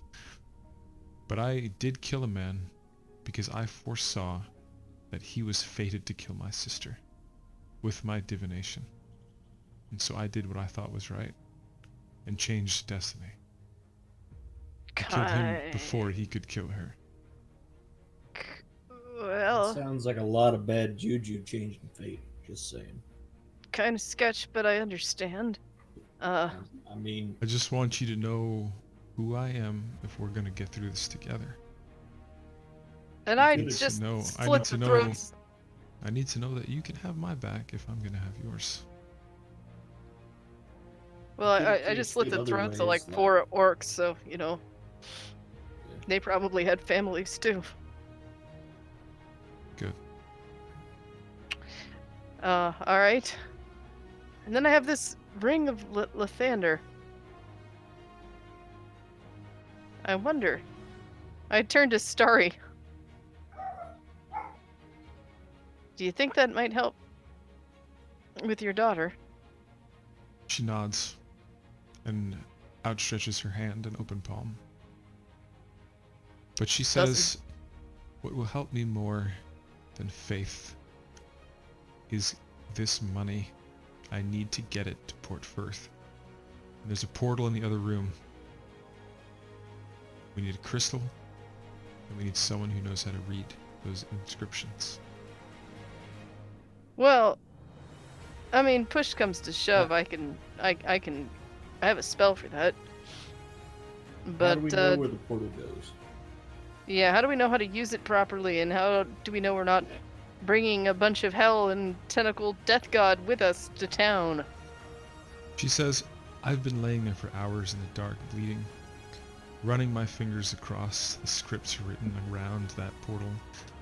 but I did kill a man because I foresaw that he was fated to kill my sister with my divination. And so I did what I thought was right and changed destiny. I killed him before he could kill her. Well, Sounds like a lot of bad juju changing fate. Just saying. kind of sketch, but I understand. I mean, I just want you to know who I am if we're gonna get through this together. And I need to just know- I slit need to the know- throats. I need to know that you can have my back if I'm gonna have yours. Well, I Couldn't just see slit it the other throats of ways, like like- 4 orcs, so, you know. Yeah. They probably had families too. Good. Alright. And then I have this ring of Lathander. I wonder. I turn to Starry. Do you think that might help with your daughter? She nods and outstretches her hand in open palm. But she says, what will help me more than faith is this money. I need to get it to Port Firth. And there's a portal in the other room. We need a crystal, and we need someone who knows how to read those inscriptions. Well, I mean, push comes to shove, I have a spell for that. how But do we know where the portal goes? Yeah, how do we know how to use it properly, and how do we know we're not bringing a bunch of hell and tentacle death god with us to town? She says, I've been laying there for hours in the dark, bleeding, running my fingers across the scripts written around that portal,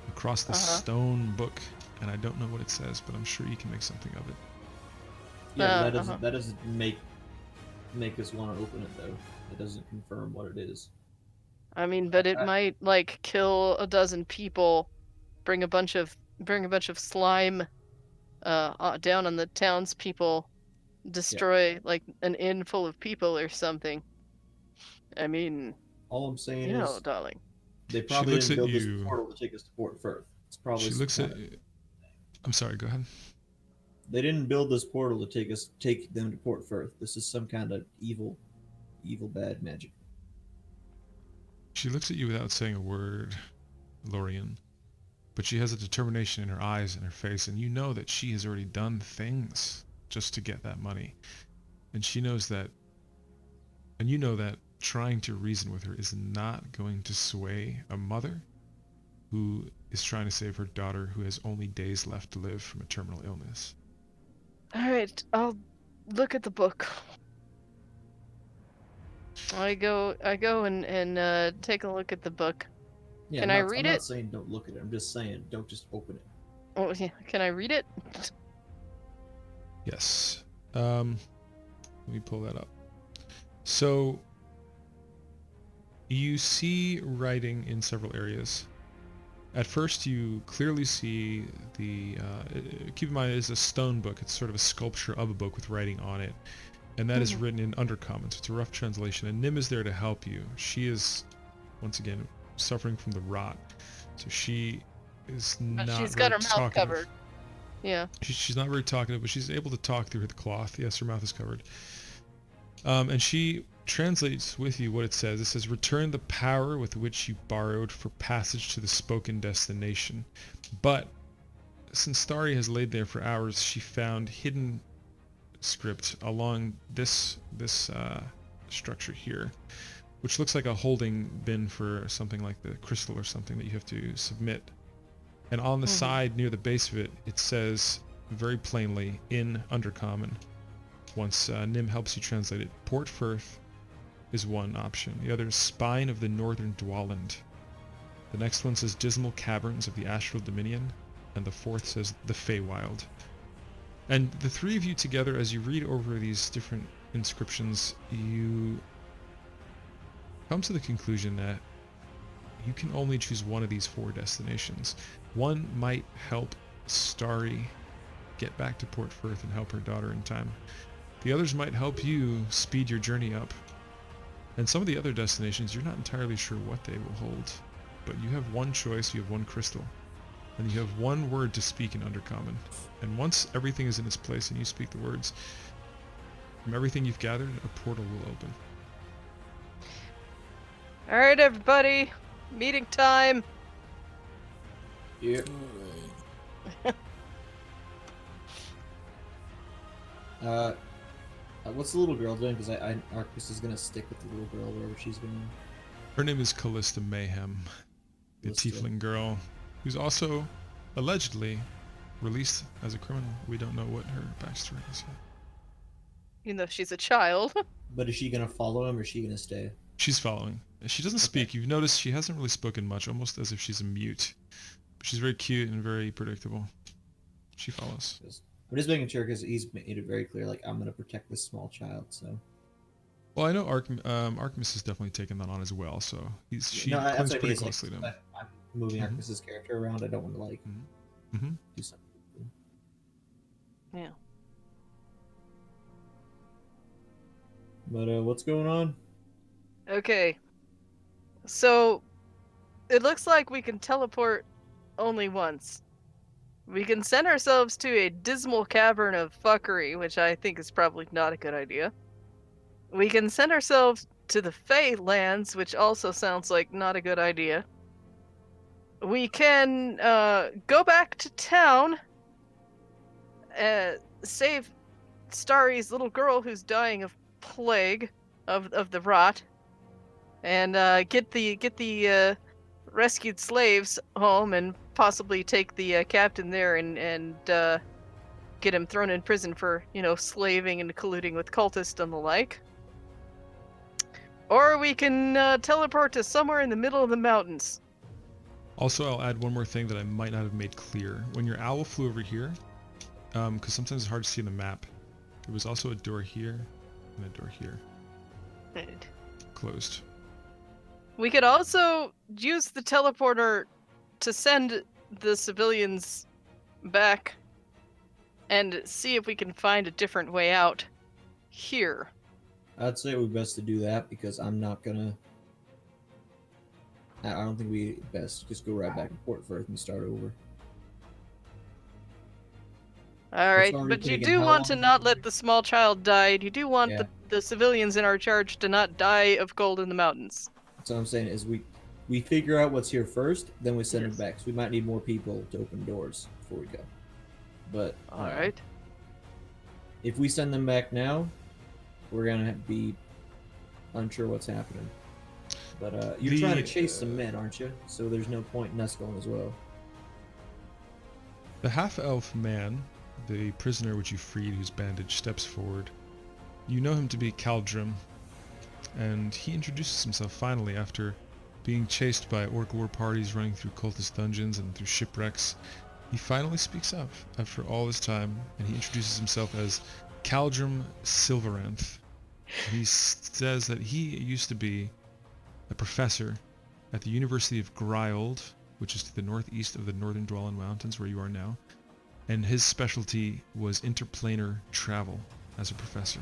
across the stone book, and I don't know what it says, but I'm sure you can make something of it. Yeah, that doesn't make us want to open it though. It doesn't confirm what it is. I mean, but it might like kill a dozen people, bring a bunch of slime down on the townspeople, destroy like an inn full of people or something. I mean, all I'm saying you know, is, darling, they probably didn't build this you. portal to take us to Port Firth. It's probably She looks at. I'm sorry. Go ahead. They didn't build this portal to take them to Port Firth. This is some kind of evil bad magic. She looks at you without saying a word, Lorien, but she has a determination in her eyes and her face, and you know that she has already done things just to get that money. And she knows that, and you know that trying to reason with her is not going to sway a mother who is trying to save her daughter who has only days left to live from a terminal illness. all right, I'll look at the book. I go and take a look at the book. Yeah, Can I read it? I'm not saying don't look at it. I'm just saying don't just open it. Oh, yeah. Can I read it? Yes. Let me pull that up. So you see writing in several areas. At first, you clearly see the. Keep in mind, it is a stone book. It's sort of a sculpture of a book with writing on it, and that is written in Undercommon. So it's a rough translation. And Nim is there to help you. She is, once again, suffering from the rot, so she is not. She's got her mouth talkative. covered. Yeah. She's not very talkative, but she's able to talk through the cloth. Yes, her mouth is covered. And she translates with you what it says. It says, return the power with which you borrowed for passage to the spoken destination. But since Starry has laid there for hours, she found hidden script along this structure here, which looks like a holding bin for something like the crystal or something that you have to submit. And on the side near the base of it, it says very plainly in Undercommon, once Nim helps you translate it, Port Firth is one option. The other is Spine of the Northern Dwalland. The next one says Dismal Caverns of the Astral Dominion. And the fourth says the Feywild. And the three of you together, as you read over these different inscriptions, you come to the conclusion that you can only choose one of these four destinations. One might help Starry get back to Port Firth and help her daughter in time. The others might help you speed your journey up. And some of the other destinations, you're not entirely sure what they will hold. But you have one choice, you have one crystal. And you have one word to speak in Undercommon. And once everything is in its place and you speak the words, from everything you've gathered, a portal will open. Alright, everybody. Meeting time. Yeah. What's the little girl doing? Because Arcus is gonna stick with the little girl wherever she's going. Her name is Callista Mayhem, the tiefling girl, who's also allegedly released as a criminal. We don't know what her backstory is yet. You know, she's a child. But is she gonna follow him or is she gonna stay? She's following. She doesn't speak. You've noticed she hasn't really spoken much, almost as if she's a mute. But she's very cute and very predictable. She follows. I'm just making sure because he's made it very clear, like, I'm gonna protect this small child. So. Well, I know Artemis has definitely taken that on as well. So she clings pretty closely to him. I'm moving Artemis's character around. I don't want to like do something. Yeah. But what's going on? Okay. So, it looks like we can teleport only once. We can send ourselves to a dismal cavern of fuckery, which I think is probably not a good idea. We can send ourselves to the Fey lands, which also sounds like not a good idea. We can go back to town, save Starry's little girl who's dying of plague of the rot, and get the rescued slaves home and possibly take the captain there and get him thrown in prison for, slaving and colluding with cultists and the like. Or we can teleport to somewhere in the middle of the mountains. Also, I'll add one more thing that I might not have made clear. When your owl flew over here, because sometimes it's hard to see on the map, there was also a door here and a door here. Right. Closed. We could also use the teleporter to send the civilians back and see if we can find a different way out here. I'd say it would be best to do that because I'm not gonna. I don't think we best just go right back to Port Firth and start over. All right, already but you taken do how want to long? not let the small child die. You do want Yeah. the civilians in our charge to not die of cold in the mountains. So what I'm saying is we figure out what's here first, then we send Yes. it back. So we might need more people to open doors before we go. But All right. if we send them back now, we're gonna be unsure what's happening. But you're trying to chase some men, aren't you? So there's no point in us going as well. The half-elf man, the prisoner which you freed who's bandaged, steps forward. You know him to be Caldrim, and he introduces himself finally after being chased by orc war parties running through cultist dungeons and through shipwrecks. He finally speaks up after all this time, and he introduces himself as Caldrim Silveranth. He says that he used to be a professor at the University of Gryold, which is to the northeast of the Northern Dwalin Mountains where you are now, and his specialty was interplanar travel as a professor.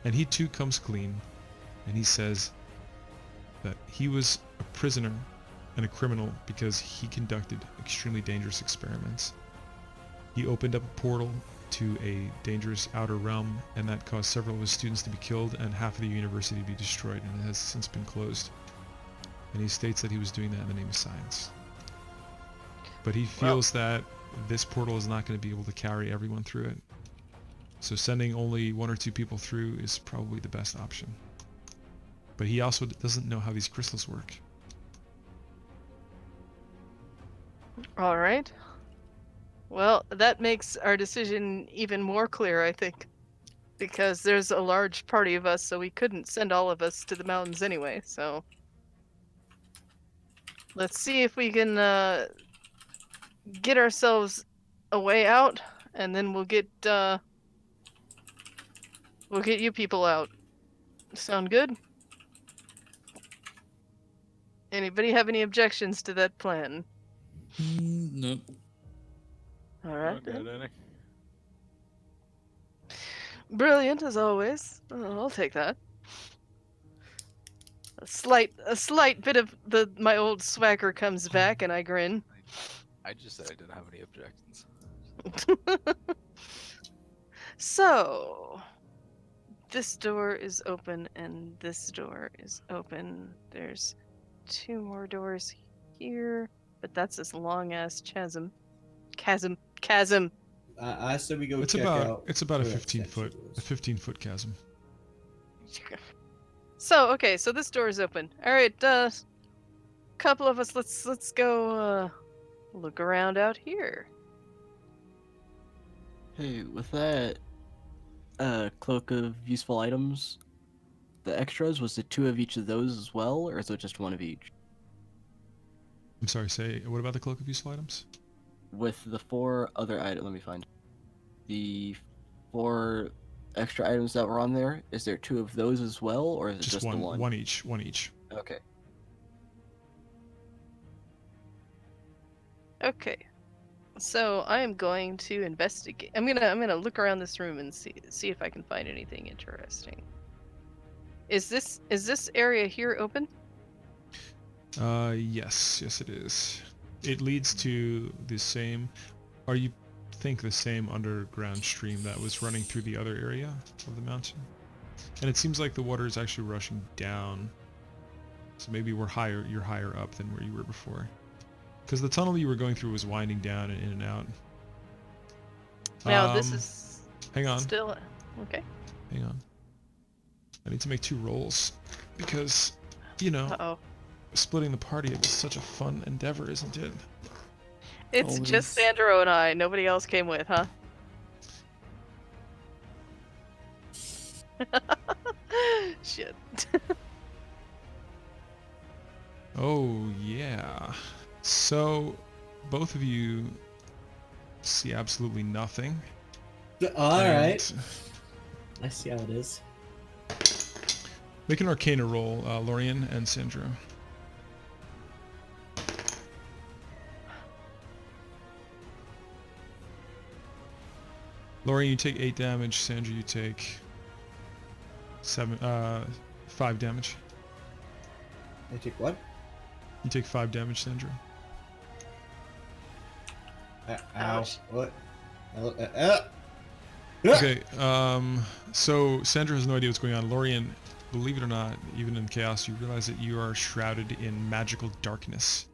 And he too comes clean, and he says that he was a prisoner and a criminal because he conducted extremely dangerous experiments. He opened up a portal to a dangerous outer realm, and that caused several of his students to be killed and half of the university to be destroyed, and it has since been closed. And he states that he was doing that in the name of science. But he feels that this portal is not going to be able to carry everyone through it. So sending only 1 or 2 people through is probably the best option. But he also doesn't know how these crystals work. All right. Well, that makes our decision even more clear, I think. Because there's a large party of us, so we couldn't send all of us to the mountains anyway, so... Let's see if we can get ourselves a way out, and then we'll get you people out. Sound good? Anybody have any objections to that plan? No. All right. Not good, any. Brilliant as always. Oh, I'll take that. A slight bit of my old swagger comes back, and I grin. I just said I didn't have any objections. So, this door is open, and this door is open. There's 2 more doors here, but that's this long ass chasm. Chasm. I said we go It's check about out. it's about a where that 15-foot chasm. So okay, so this door is open. All right, couple of us, let's go look around out here. Hey, with that cloak of useful items, the extras, was it 2 of each of those as well, or is it just 1 of each? I'm sorry, say, what about the cloak of useful items? With the 4 other items, let me find. The 4 extra items that were on there, is there 2 of those as well, or is it just the one? One each. Okay. Okay. So I am going to investigate. I'm gonna look around this room and see if I can find anything interesting. Is this area here open? Yes it is. It leads to the same, or you think the same underground stream that was running through the other area of the mountain. And it seems like the water is actually rushing down. So maybe you're higher up than where you were before. Because the tunnel you were going through was winding down and in and out. Now this is Hang on. still okay. Hang on. I need to make 2 rolls. Because, you know, Uh-oh. splitting the party. It was such a fun endeavor, isn't it? It's Always. just Sandro and I. Nobody else came with, huh? Shit. Oh yeah. So, both of you see absolutely nothing. All And right. I see how it is. Make an Arcana roll, Lorian and Sandro. Lorian, you take 8 damage. Sandra, you take 5 damage. I take what? You take 5 damage, Sandra. Ow. Ouch. What? Okay, so Sandra has no idea what's going on. Lorian, believe it or not, even in chaos, you realize that you are shrouded in magical darkness.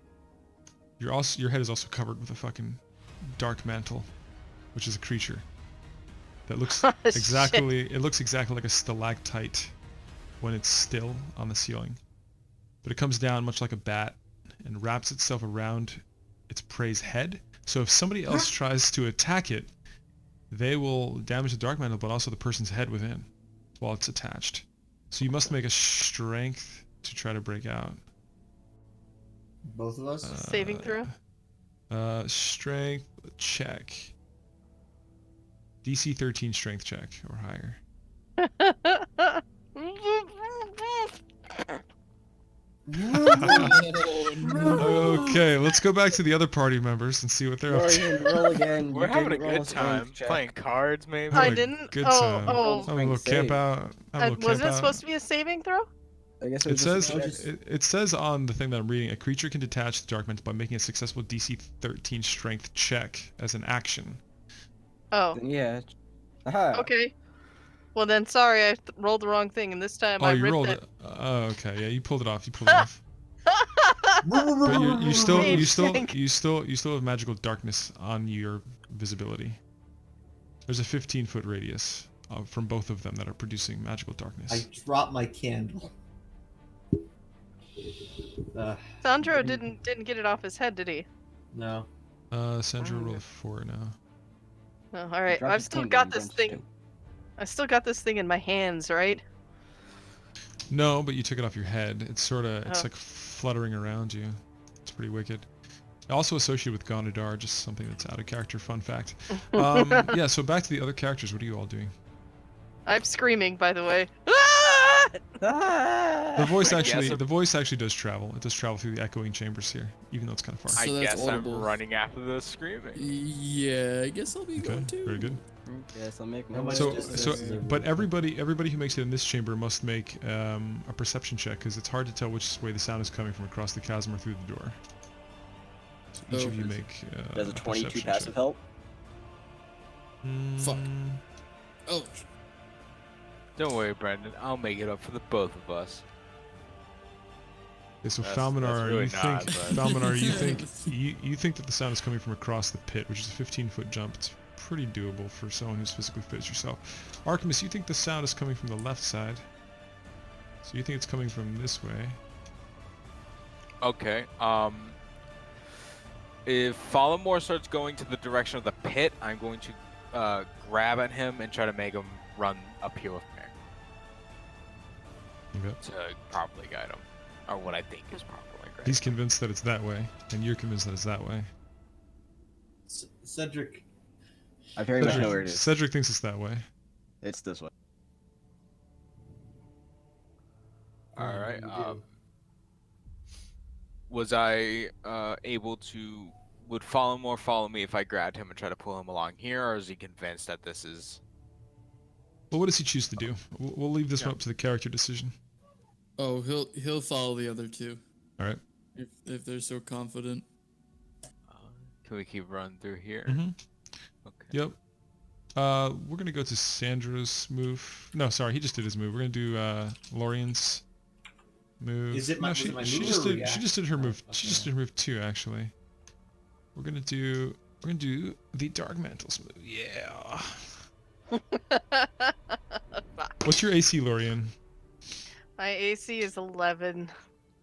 Your head is also covered with a fucking dark mantle, which is a creature that looks exactly. It looks exactly like a stalactite when it's still on the ceiling, but it comes down much like a bat and wraps itself around its prey's head. So if somebody else tries to attack it, they will damage the dark mantle, but also the person's head within while it's attached. So you must make a strength to try to break out. Both of us? Saving throw? Strength check. DC 13 strength check or higher. Oh, no. Okay, let's go back to the other party members and see what they're up to. Lorian, roll again. We're You having a didn't roll good strength time check. playing cards, maybe. I Having a didn't. good Oh, time. oh. Having a little Strength camp save. out. Having a little Wasn't camp it out. supposed to be a saving throw? I guess It says just it says on the thing that I'm reading, a creature can detach the dark mantle by making a successful DC 13 strength check as an action. Oh, yeah. Aha. okay. Well then, sorry, I rolled the wrong thing, and this time Oh, I you ripped rolled it. it. Oh, okay. Yeah, you pulled it off. You pulled it off. But you still have magical darkness on your visibility. There's a 15-foot radius from both of them that are producing magical darkness. I dropped my candle. Sandro didn't get it off his head, did he? No. Sandra rolled a 4 now. Oh, all right. Dropped I've his still candle got and this Brent's thing. too. I still got this thing in my hands, right? No, but you took it off your head. It's Oh. like fluttering around you. It's pretty wicked. Also associated with Gonadar, just something that's out of character. Fun fact. Yeah. So back to the other characters. What are you all doing? I'm screaming, by the way. Ah! The voice I guess actually does travel. It does travel through the echoing chambers here, even though it's kind of far. I So that's guess audible. I'm running after the screaming. Yeah, I guess I'll be Okay, going too. very good. Yes, I'll make How no much So, distance so, is there but really? everybody who makes it in this chamber must make a perception check because it's hard to tell which way the sound is coming from across the chasm or through the door. So each Oh. of you make. Does a 22 perception passive check. help? Fuck. Mm, Oh, Don't worry, Brendan. I'll make it up for the both of us. Okay, so That's Falmanar, really you not, think but- Falmanar, you think that the sound is coming from across the pit, which is a 15-foot jump. It's pretty doable for someone who's physically fit as yourself. Artemis, you think the sound is coming from the left side. So you think it's coming from this way. Okay. If Fallamore starts going to the direction of the pit, I'm going to grab at him and try to make him run up here with me Okay. to properly guide him, or what I think is properly guide He's him. convinced that it's that way, and you're convinced that it's that way. Cedric. I very much know where it is. Cedric thinks it's that way. It's this way. All right. What do you do? Was I able to? Would Fallamore follow me if I grabbed him and try to pull him along here, or is he convinced that this is? Well, what does he choose to do? We'll leave this one up to the character decision. oh, he'll follow the other two All right. if they're so confident. Can we keep running through here? Mm-hmm. Okay. Yep. We're gonna go to Sandra's move. No, sorry, he just did his move. We're gonna do Lorian's move. Is it my- no, was she, it my she move just or did. She just did her move. reaction? She just did her move too, actually. We're gonna do the Dark Mantles move. Yeah. What's your AC, Lorian? My AC is 11.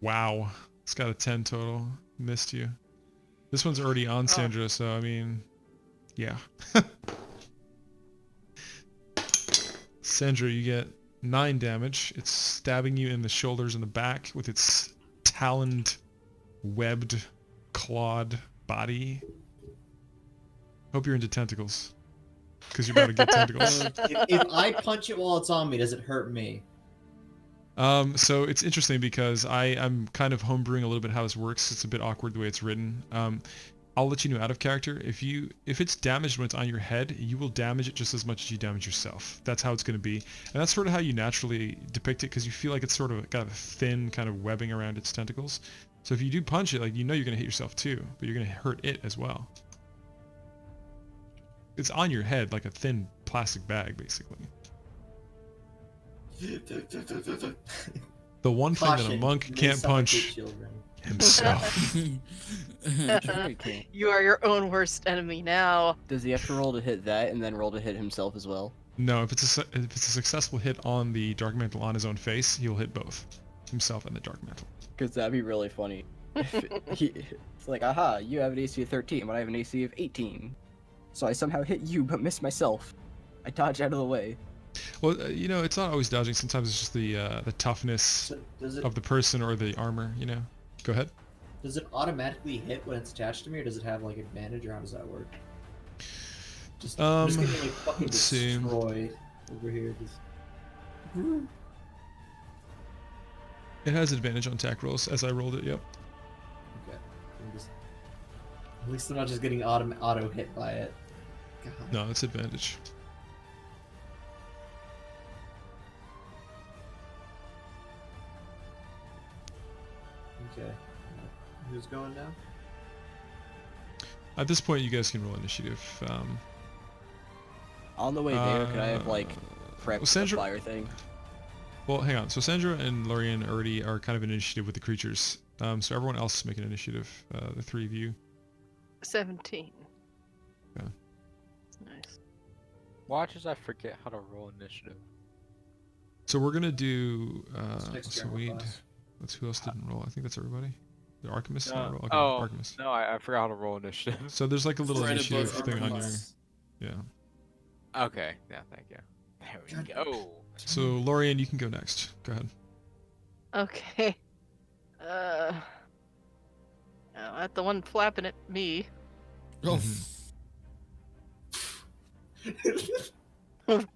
Wow. It's got a 10 total. Missed you. This one's already on Sandra, so I mean, yeah. Sandra, you get 9 damage. It's stabbing you in the shoulders and the back with its taloned, webbed, clawed body. Hope you're into tentacles. Because you're about to get tentacles. If I punch it while it's on me, does it hurt me? So it's interesting because I'm kind of homebrewing a little bit how this works. It's a bit awkward the way it's written. I'll let you know out of character. If it's damaged when it's on your head, you will damage it just as much as you damage yourself. That's how it's going to be. And that's sort of how you naturally depict it because you feel like it's sort of got a thin kind of webbing around its tentacles. So if you do punch it, like you know you're going to hit yourself too, but you're going to hurt it as well. It's on your head like a thin plastic bag, basically. The one thing that a monk can't punch himself. You are your own worst enemy now. Does he have to roll to hit that and then roll to hit himself as well? No, if it's a successful hit on the Dark Mantle on his own face, he'll hit both himself and the Dark Mantle. Because that'd be really funny. It's like, aha, you have an AC of 13, but I have an AC of 18. So I somehow hit you, but miss myself. I dodge out of the way. Well, you know, it's not always dodging. Sometimes it's just the toughness of the person or the armor, you know? Go ahead. Does it automatically hit when it's attached to me, or does it have, like, advantage, or how does that work? I'm just getting, like, fucking destroyed over here. It has advantage on attack rolls, as I rolled it, yep. Okay. At least I'm not just getting auto hit by it. God. No, it's advantage. Okay. Who's going now? At this point, you guys can roll initiative. On the way there, could I have, like, prepped Sandra, the fire thing? Well, hang on. So Sandra and Lorian already are kind of in initiative with the creatures. So everyone else is making initiative. The 3 of you. 17. Yeah. Nice. Watch as I forget how to roll initiative. So we're gonna do. Next So turn, we. class. Let's who else didn't roll? I think that's everybody. The Archimist didn't roll. Okay, Oh, Archimist. no, I forgot how to roll initiative. So there's like a little Right initiative above thing on your. Archimist. Yeah. Okay, yeah, thank you. There we go. So Lorian, you can go next. Go ahead. Okay. At the one flapping at me. Oh,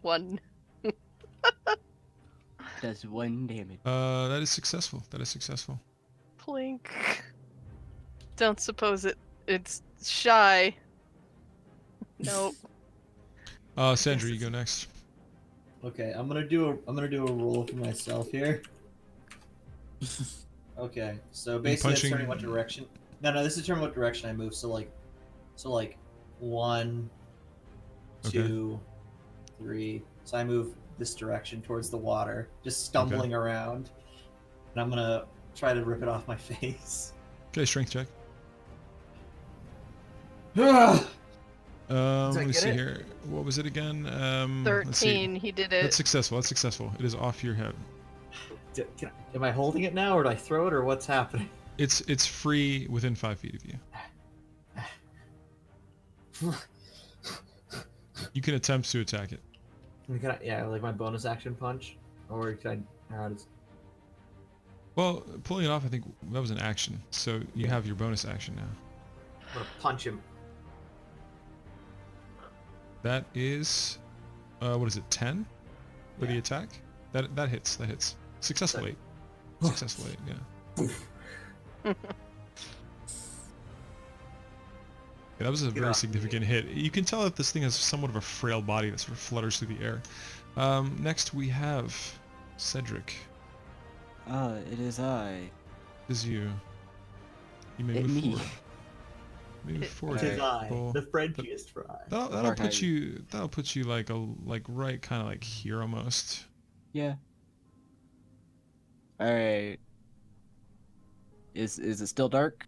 One. Does 1 damage. That is successful. That is successful. Plink. Don't suppose it's shy. Nope. Sandra, you go next. Okay, I'm gonna do a roll for myself here. Okay, so basically punching- determining what direction. No, this is determining what direction I move. So like 1, Okay. 2, 3. So I move this direction towards the water, just stumbling around, and I'm gonna try to rip it off my face. Okay, strength check. Ah! Let I me get see it? here. What was it again? Let's see. 13. He did it. That's successful. That's successful. It is off your head. Am I holding it now, or do I throw it, or what's happening? It's free within 5 feet of you. You can attempt to attack it. Yeah, like my bonus action punch, or can I? How does? Well, pulling it off, I think that was an action. So you have your bonus action now. I'm gonna punch him. That is, what is it? 10 for the attack. That hits. That hits. Successful 8. Successful 8. Yeah. Yeah, that was a very significant hit. You can tell that this thing has somewhat of a frail body that sort of flutters through the air. Next we have Cedric. It is I. It is you. You may It move me. forward. Move forward. It is Cool. the Frenchiest fry. That'll put you like right kind of like here almost. Yeah. Alright. Is it still dark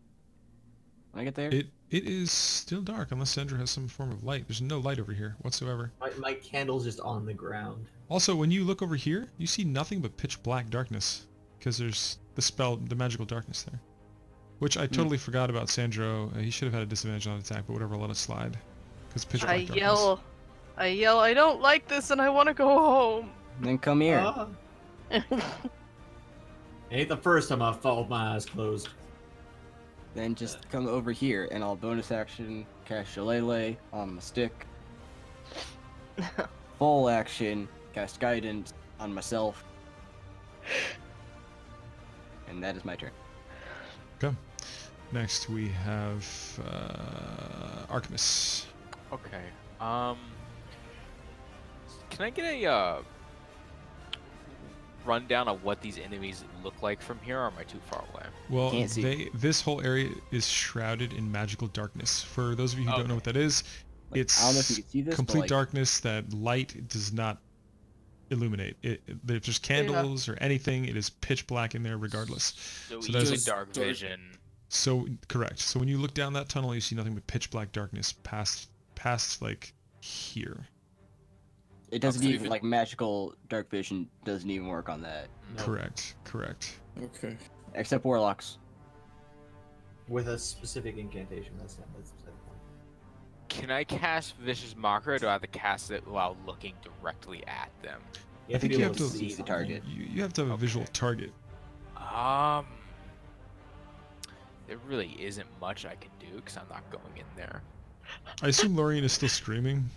when I get there? It is still dark unless Sandra has some form of light. There's no light over here whatsoever. My candle's just on the ground. Also, when you look over here, you see nothing but pitch black darkness because there's the magical darkness there. Which I totally forgot about Sandro. He should have had a disadvantage on attack, but whatever, let it slide. Because pitch black darkness. I yell, I don't like this and I want to go home. Then come here. Ain't the first time I've fought with my eyes closed. Then just come over here, and I'll bonus action cast Shillelagh on my stick. Full action cast Guidance on myself. And that is my turn. Okay. Next we have Artemis. Okay. Can I get a rundown of what these enemies look like from here, or am I too far away? Well, Can't see. this whole area is shrouded in magical darkness. For those of you who don't know what that is, Like, it's I don't know if you can see this, complete but, like, darkness that light does not illuminate. If there's candles or anything, it is pitch black in there regardless. So that's even dark vision. So correct. So when you look down that tunnel, you see nothing but pitch black darkness past like here. It doesn't Okay. even, like, magical dark vision doesn't even work on that. No. Correct. Okay. Except warlocks. With a specific incantation. That's the point. Can I cast Vicious Mockery, or do I have to cast it while looking directly at them? You I think be you able have to see the something. target. You have to have a visual target. There really isn't much I can do because I'm not going in there. I assume Lorien is still screaming.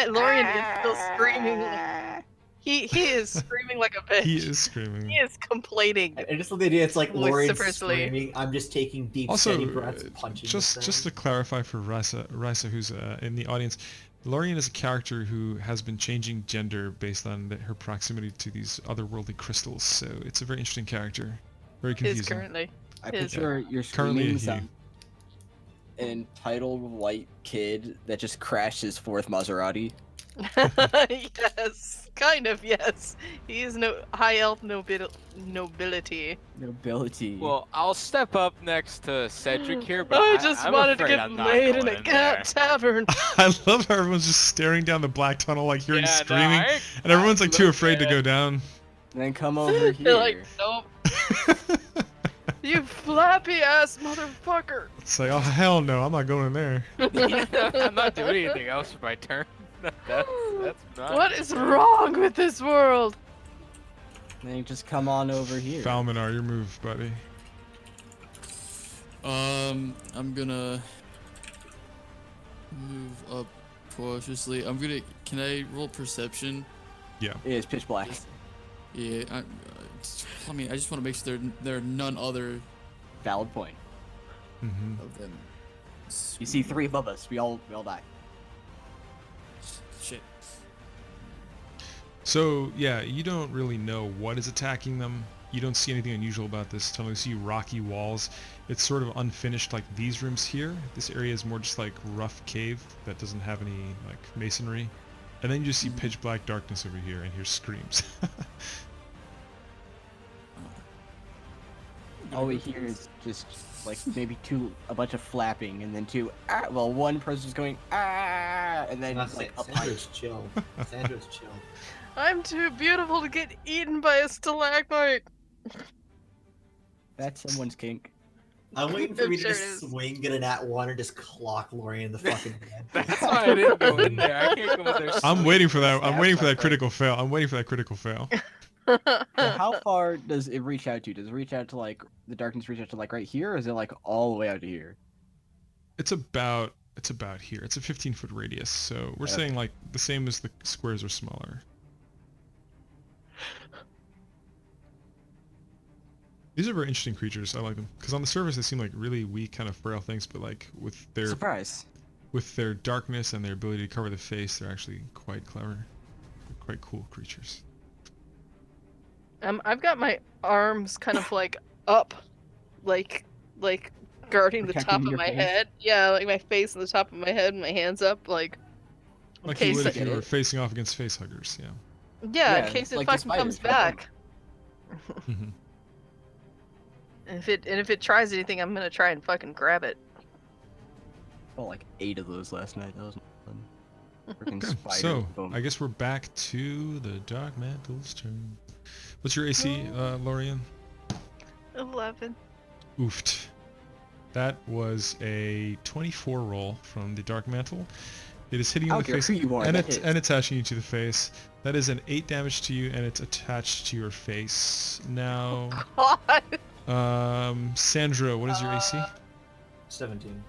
Lorien is still screaming. He is screaming like a bitch. He is screaming. He is complaining. I just love the idea. It's like Lorian Vociferously. screaming. I'm just taking deep, Also, steady breaths, punching. just to clarify for Risa who's in the audience, Lorien is a character who has been changing gender based on her proximity to these otherworldly crystals. So it's a very interesting character. Very confusing. Is currently. I His- picture you're Currently screaming a he. an entitled white kid that just crashed his fourth Maserati. Yes, kind of. Yes, he is no high elf nobility. Nobility. Well, I'll step up next to Cedric here, but I just I'm wanted to afraid get I'm not laid in going a there. cat tavern. I love how everyone's just staring down the black tunnel, like hearing Yeah, no, screaming, and everyone's like too afraid to go down. Then come over here. They're like, nope. You flappy ass motherfucker. It's like, oh hell no, I'm not going in there. I'm not doing anything else for my turn. That's not. What is wrong with this world? Then you just come on over here. Falmanar, your move, buddy. I'm gonna move up cautiously. Can I roll perception? Yeah. It is pitch black. Yeah. I mean, I just want to make sure there are none other Valid point. Mm-hmm. of them. You see three above us. We all die. Shit. So yeah, you don't really know what is attacking them. You don't see anything unusual about this tunnel. You see rocky walls. It's sort of unfinished like these rooms here. This area is more just like rough cave that doesn't have any like masonry. And then you just see pitch black darkness over here and hear screams. All we hear is just like maybe a bunch of flapping, and then one person's going and then Not like a pipe. Sandra's chill. Sandra's chill. I'm too beautiful to get eaten by a stalagmite. That's someone's kink. I'm waiting for me to Sure just is. swing, get a nat one, and just clock Lorian in the fucking head. That's why I didn't go in there. I can't go in there. I'm waiting for that. I'm Stab waiting for that something. critical fail. I'm waiting for that critical fail. So how far does it reach out to? Does it reach out to like the darkness reach out to like right here, or is it like all the way out to here? It's about here. It's a 15-foot radius. So we're saying like the same as the squares are smaller. These are very interesting creatures. I like them because on the surface they seem like really weak, kind of frail things, but like with their darkness and their ability to cover the face, they're actually quite clever, quite cool creatures. I've got my arms kind of like up, like guarding the top Protecting of your my face? head. Yeah, like my face on the top of my head, and my hands up, like. In Like you case would if it, you were facing off against face huggers. Yeah. yeah, in Yeah, case it like the fucking comes spiders, back. Mhm. And if it tries anything, I'm gonna try and fucking grab it. Oh, like 8 of those last night. That was fun. Freaking Okay, spider. so Boom. I guess we're back to the Dark Mantle's turn. What's your AC, Lorien? 11. Oofed. That was a 24 roll from the Dark Mantle. It is hitting you I in don't the care face who you are, and, that hits. and attaching you to the face. That is an 8 damage to you, and it's attached to your face. Now, God. Sandra, what is your AC? 17.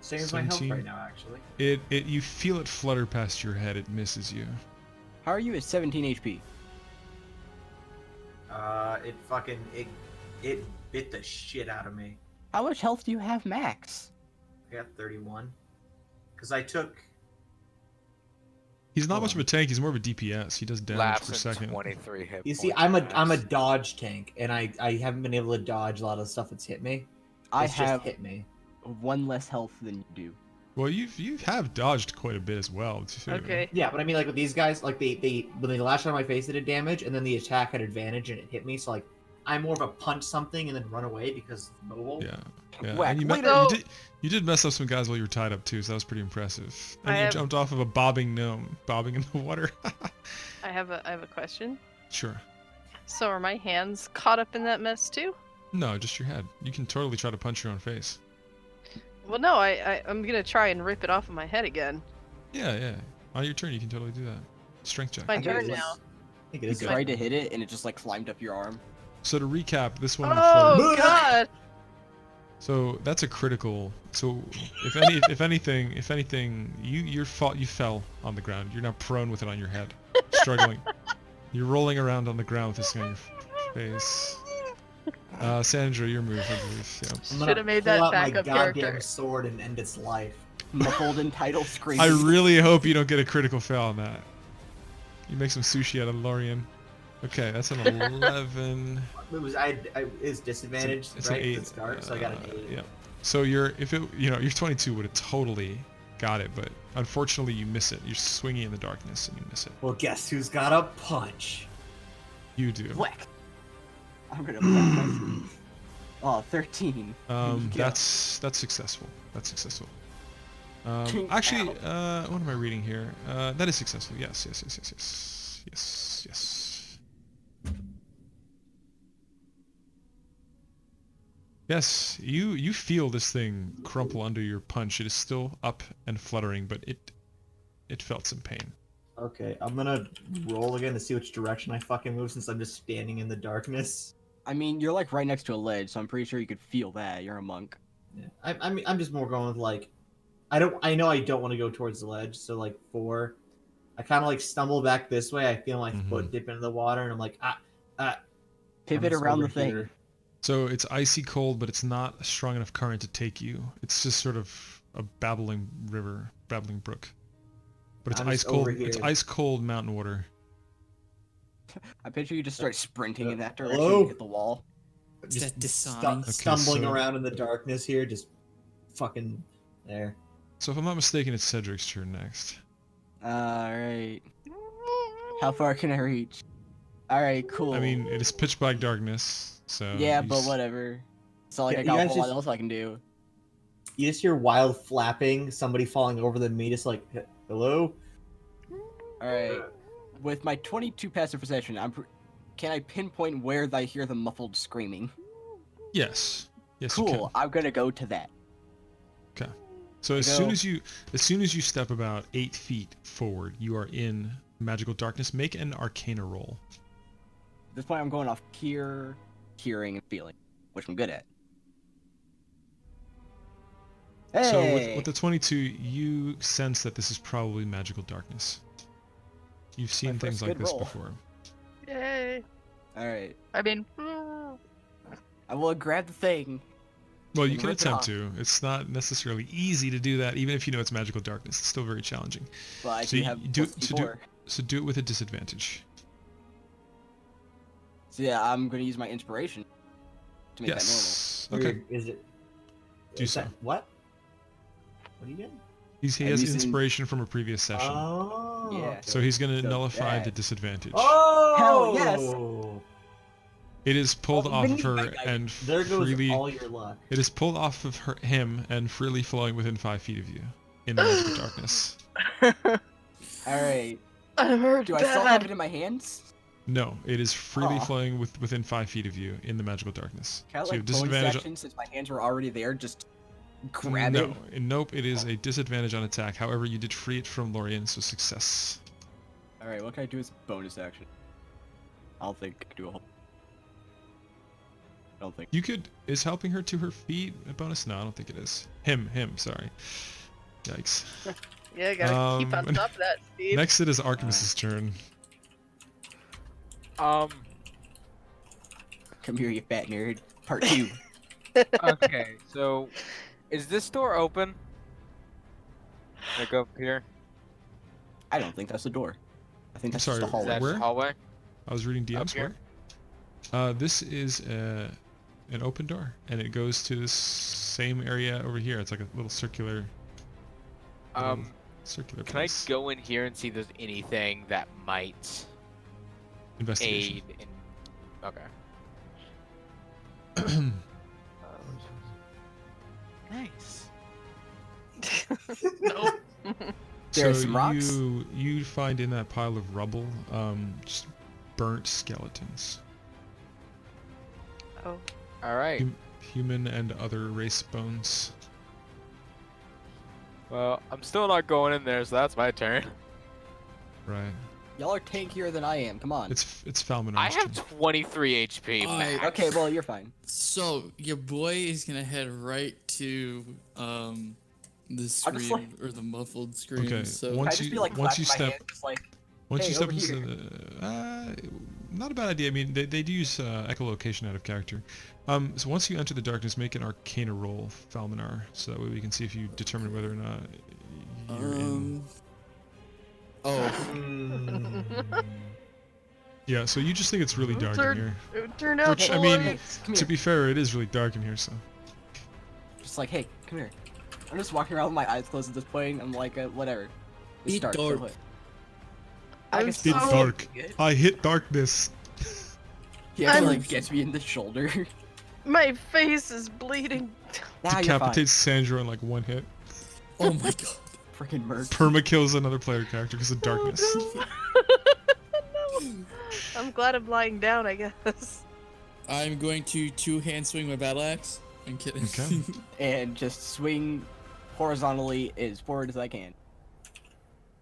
Same as my health 17. right now, actually. You feel it flutter past your head. It misses you. How are you at 17 HP? It bit the shit out of me. How much health do you have max? I got 31. Because I took... He's not Hold much of a on. tank. He's more of a DPS. He does damage per Lapse in second. 23 hit You see, points I'm a max. dodge tank, and I haven't been able to dodge a lot of the stuff that's hit me. I It's have just hit me. 1 less health than you do. Well, you have dodged quite a bit as well, too. Okay. Yeah, but I mean, like with these guys, like they when they lashed out of my face, it did damage, and then the attack had advantage, and it hit me. So like, I'm more of a punch something and then run away because it's mobile. Yeah. Yeah. Whack, And you, later. you did mess up some guys while you were tied up too, so that was pretty impressive. And I you have- jumped off of a bobbing gnome, bobbing in the water. I have a question. Sure. So are my hands caught up in that mess too? No, just your head. You can totally try to punch your own face. Well, no, I'm gonna try and rip it off of my head again. Yeah, yeah. On your turn, you can totally do that. Strength check. My I think turn it was- now. I think it You is. tried to hit it, and it just like climbed up your arm. So to recap, this one. Oh God! So that's a critical. So if anything, you fell on the ground. You're now prone with it on your head, struggling. You're rolling around on the ground with this thing on your face. Sandra, your move, I believe. Yeah. I'm gonna Should have made pull that out my backup goddamn character. sword and end its life. Muffled in title screaming. I really hope you don't get a critical fail on that. You make some sushi out of Lorian. Okay, that's an 11. It was is disadvantage It's an right 8. at the start, so I got an 8. Yeah. So your 22 would have totally got it, but unfortunately you miss it. You're swinging in the darkness and you miss it. Well, guess who's got a punch? You do. Whack. I'm gonna whack my sleeve. Oh, 13. Yeah. That's successful. That's successful. King Actually, out. what am I reading here? That is successful. Yes. Yes, you feel this thing crumple under your punch. It is still up and fluttering, but it felt some pain. Okay, I'm gonna roll again to see which direction I fucking move since I'm just standing in the darkness. I mean, you're like right next to a ledge, so I'm pretty sure you could feel that. You're a monk. Yeah. I'm just more going with like, I know I don't want to go towards the ledge, so like 4. I kind of like stumble back this way. I feel my foot dip into the water, and I'm like, Pivot I'm around the over thing. here. So it's icy cold, but it's not a strong enough current to take you. It's just sort of a babbling river, babbling brook. But it's I'm ice just cold. over It's here. ice cold mountain water. I picture you just start sprinting in that direction Hello? and hit the wall. It's Just that disarming. stumbling so- around in the darkness here, just fucking there. So if I'm not mistaken, it's Cedric's turn next. Alright. How far can I reach? Alright, cool. I mean, it is pitch black darkness, so... yeah, you but s- whatever. It's not like Yeah, I you got a guys whole lot just- else I can do. You just hear wild flapping, somebody falling over the me, just like, hello? Alright. With my 22 passive perception, can I pinpoint where I hear the muffled screaming? Yes. Yes, you Cool. can. I'm gonna go to that. So as Go. soon as you step about 8 feet forward, you are in magical darkness. Make an Arcana roll. At this point, I'm going off hearing, and feeling, which I'm good at. Hey! So with the 22, you sense that this is probably magical darkness. You've seen My things first like good this roll. before. Yay! Alright. I mean, I will grab the thing. Well, you And can rip it attempt off. to. It's not necessarily easy to do that, even if you know it's magical darkness. It's still very challenging. But I So do you have do- plus to do- D4. So do it with a disadvantage. So yeah, I'm gonna use my inspiration to make Yes. Or Okay. Is it? Do is so. that- What? What are you doing? He I'm has using- inspiration from a previous session. Oh. Yeah. So he's going to So nullify the that- disadvantage. Oh. Hell yes. It is pulled Oh, off of mini her bike. and There goes freely. all your luck. It is pulled off of him and freely flowing within 5 feet of you in the magical darkness. Alright. I heard Do I still have it in my hands? No, it is freely Aw. flowing within 5 feet of you in the magical darkness. Can I So you like have bonus disadvantage. action since my hands were already there? Just grab No, it. nope. It is a disadvantage on attack. However, you did free it from Lorien, so success. All right, what can I do as a bonus action? I don't think I can do a whole. I don't think. You could. Is helping her to her feet a bonus? No, I don't think it is. Him. Sorry. Yikes. Yeah, gotta keep on top of that, Steve. Next, it is Artemis's turn. Come here, you fat nerd. Part 2. Okay, so is this door open? Like up here? I don't think that's the door. I think I'm that's sorry, just a Is hallway. that Where? the hallway? I was reading DM's here? where? This is an open door, and it goes to this same area over here. It's like a little circular. Circular Can I place. go in here and see if there's anything that might Investigation. aid in... Okay. Nice. Nope. There's So some rocks. you find in that pile of rubble, just burnt skeletons, Oh. Alright. human and other race bones. Well, I'm still not going in there, so that's my turn. Right. Y'all are tankier than I am. Come on. It's Falmanar's I have turn. 23 HP. Alright. max. Okay, well you're fine. So your boy is gonna head right to the I'll just, scream or the muffled scream. Okay, So Can I once just you be like once you clapping my step hands, just like once hey, you step over into here. the not a bad idea. I mean, they do use echolocation out of character. So once you enter the darkness, make an Arcana roll, Falmanar, so that way we can see if you determine whether or not you're in. Oh, Yeah. So you just think it's really dark in Turn- here. It turned out Which, I mean, boys. Come To here. be fair, it is really dark in here. So Just like, hey, come here. I'm just walking around with my eyes closed at this point. I'm like, whatever. It's Be dark. So dark. what? I'm can it's still so- dark. Good. I hit darkness. He actually I'm- like gets me in the shoulder. My face is bleeding. Now you're fine. Decapitates Sandra in like one hit. oh my god. Freaking merc. Perma kills another player character because of darkness. Oh, no. No. I'm glad I'm lying down, I guess. I'm going to two-hand swing my battle axe. I'm kidding. Okay. And just swing horizontally as forward as I can.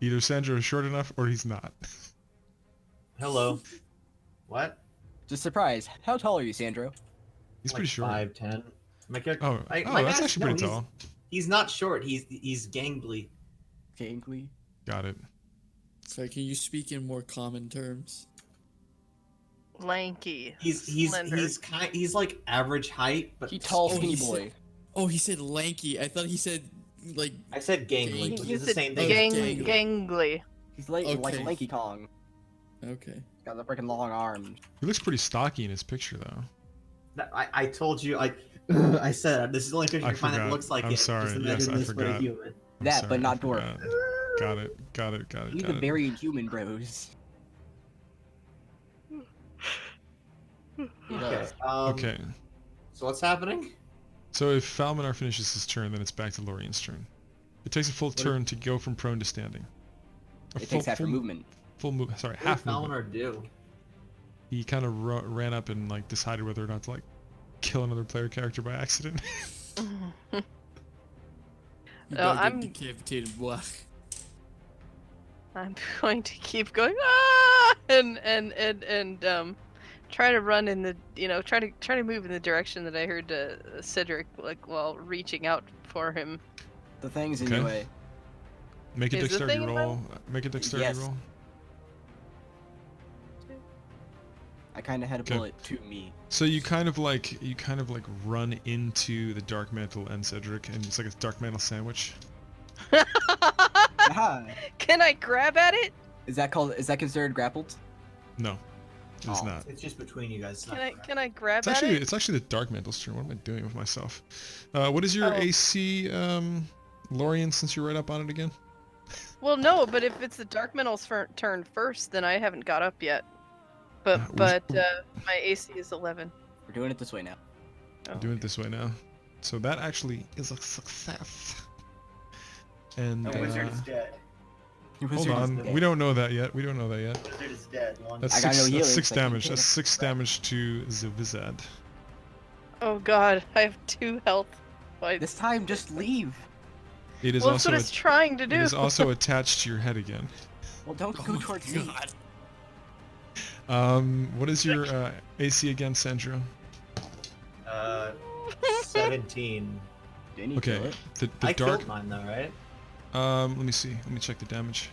Either Sandra is short enough or he's not. Hello. What? Just surprise. How tall are you, Sandro? He's Like pretty short. 5'10". My character. Oh, my that's guy's- actually no, pretty tall. He's not short. He's gangly. Gangly. Got it. So can you speak in more common terms? Lanky. He's slender. he's like average height, but He tall, Oh, skinny he boy. Oh, he said lanky. I thought he said like. I said gangly, He which You is the said same thing. gang- gangly. He's like Okay. Lanky Kong. Okay. Got the freaking long arms. He looks pretty stocky in his picture though. I told you I said this is the only picture I you can find that forgot. looks like I'm it. sorry. Just Yes, imagine I this but a forgot. human. I'm That, sorry, but I not dwarf. forgot. Got it. He's the very human bros. He Okay. does. Okay. So what's happening? So if Falmanar finishes his turn, then it's back to Lorien's turn. It takes a full turn to go from prone to standing. It takes half your movement. Full move. Sorry, What half did movement. Falmanar do? He kind of ran up and like decided whether or not to like kill another player character by accident. You No, better get I'm- decapitated. Blah. I'm going to keep going and try to run in the try to move in the direction that I heard Cedric like while reaching out for him. The thing's in Okay. your way. Make a Is the dexterity thing in my- roll. Make a dexterity Yes. roll. I kind of had a Okay. bullet to me. So you kind of like run into the dark mantle and Cedric, and it's like a dark mantle sandwich. Aha! Can I grab at it? Is that considered grappled? No, it's Oh. not. It's just between you guys. Can I grab It's at actually it? it's actually the dark mantle's turn. What am I doing with myself? What is your Oh. AC, Lorien? Since you're right up on it again. Well, no, but if it's the Dark Mental's turn first, then I haven't got up yet. But my AC is 11. We're doing it this way now. Oh. Doing it this way now. So that actually is a success. And The wizard is dead. Hold on. We don't know that yet. We don't know that yet. Wizard is dead. One. That's I got six, no that's healing, 6 so I can't damage. hit That's it. 6 damage to the wizard. Oh god, I have 2 health. Why? This time, just leave. It is Well, that's also what it's trying to do. it is also attached to your head again. Well, don't go towards me. What is your AC again, Sandro? 17. Didn't you Okay, kill it? the I dark. killed mine though, right? Let me see. Let me check the damage.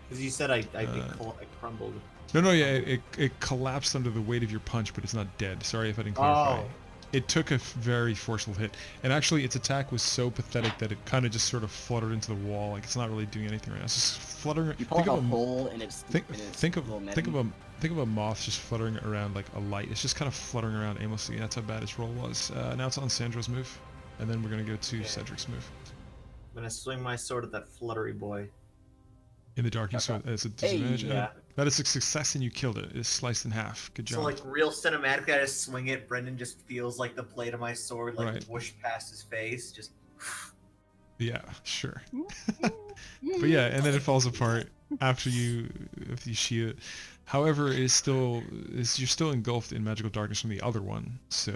Because you said I crumbled. No, yeah, it collapsed under the weight of your punch, but it's not dead. Sorry if I didn't clarify. Oh. It took a very forceful hit, and actually its attack was so pathetic that it kind of just sort of fluttered into the wall. Like it's not really doing anything right now. It's just fluttering. You pull out a hole and it's Think of a moth just fluttering around like a light. It's just kind of fluttering around aimlessly. That's how bad its roll was. Now it's on Sandro's move, and then we're gonna go to Cedric's move. I'm gonna swing my sword at that fluttery boy. In the darkness, so it's a disadvantage. yeah. That is a success, and you killed it. It's sliced in half. Good job. So like real cinematically, I just swing it. Brendan just feels like the blade of my sword like Right. whoosh past his face. Just. Yeah, sure. But yeah, and then it falls apart after you shoot it. However, you're still engulfed in magical darkness from the other one. So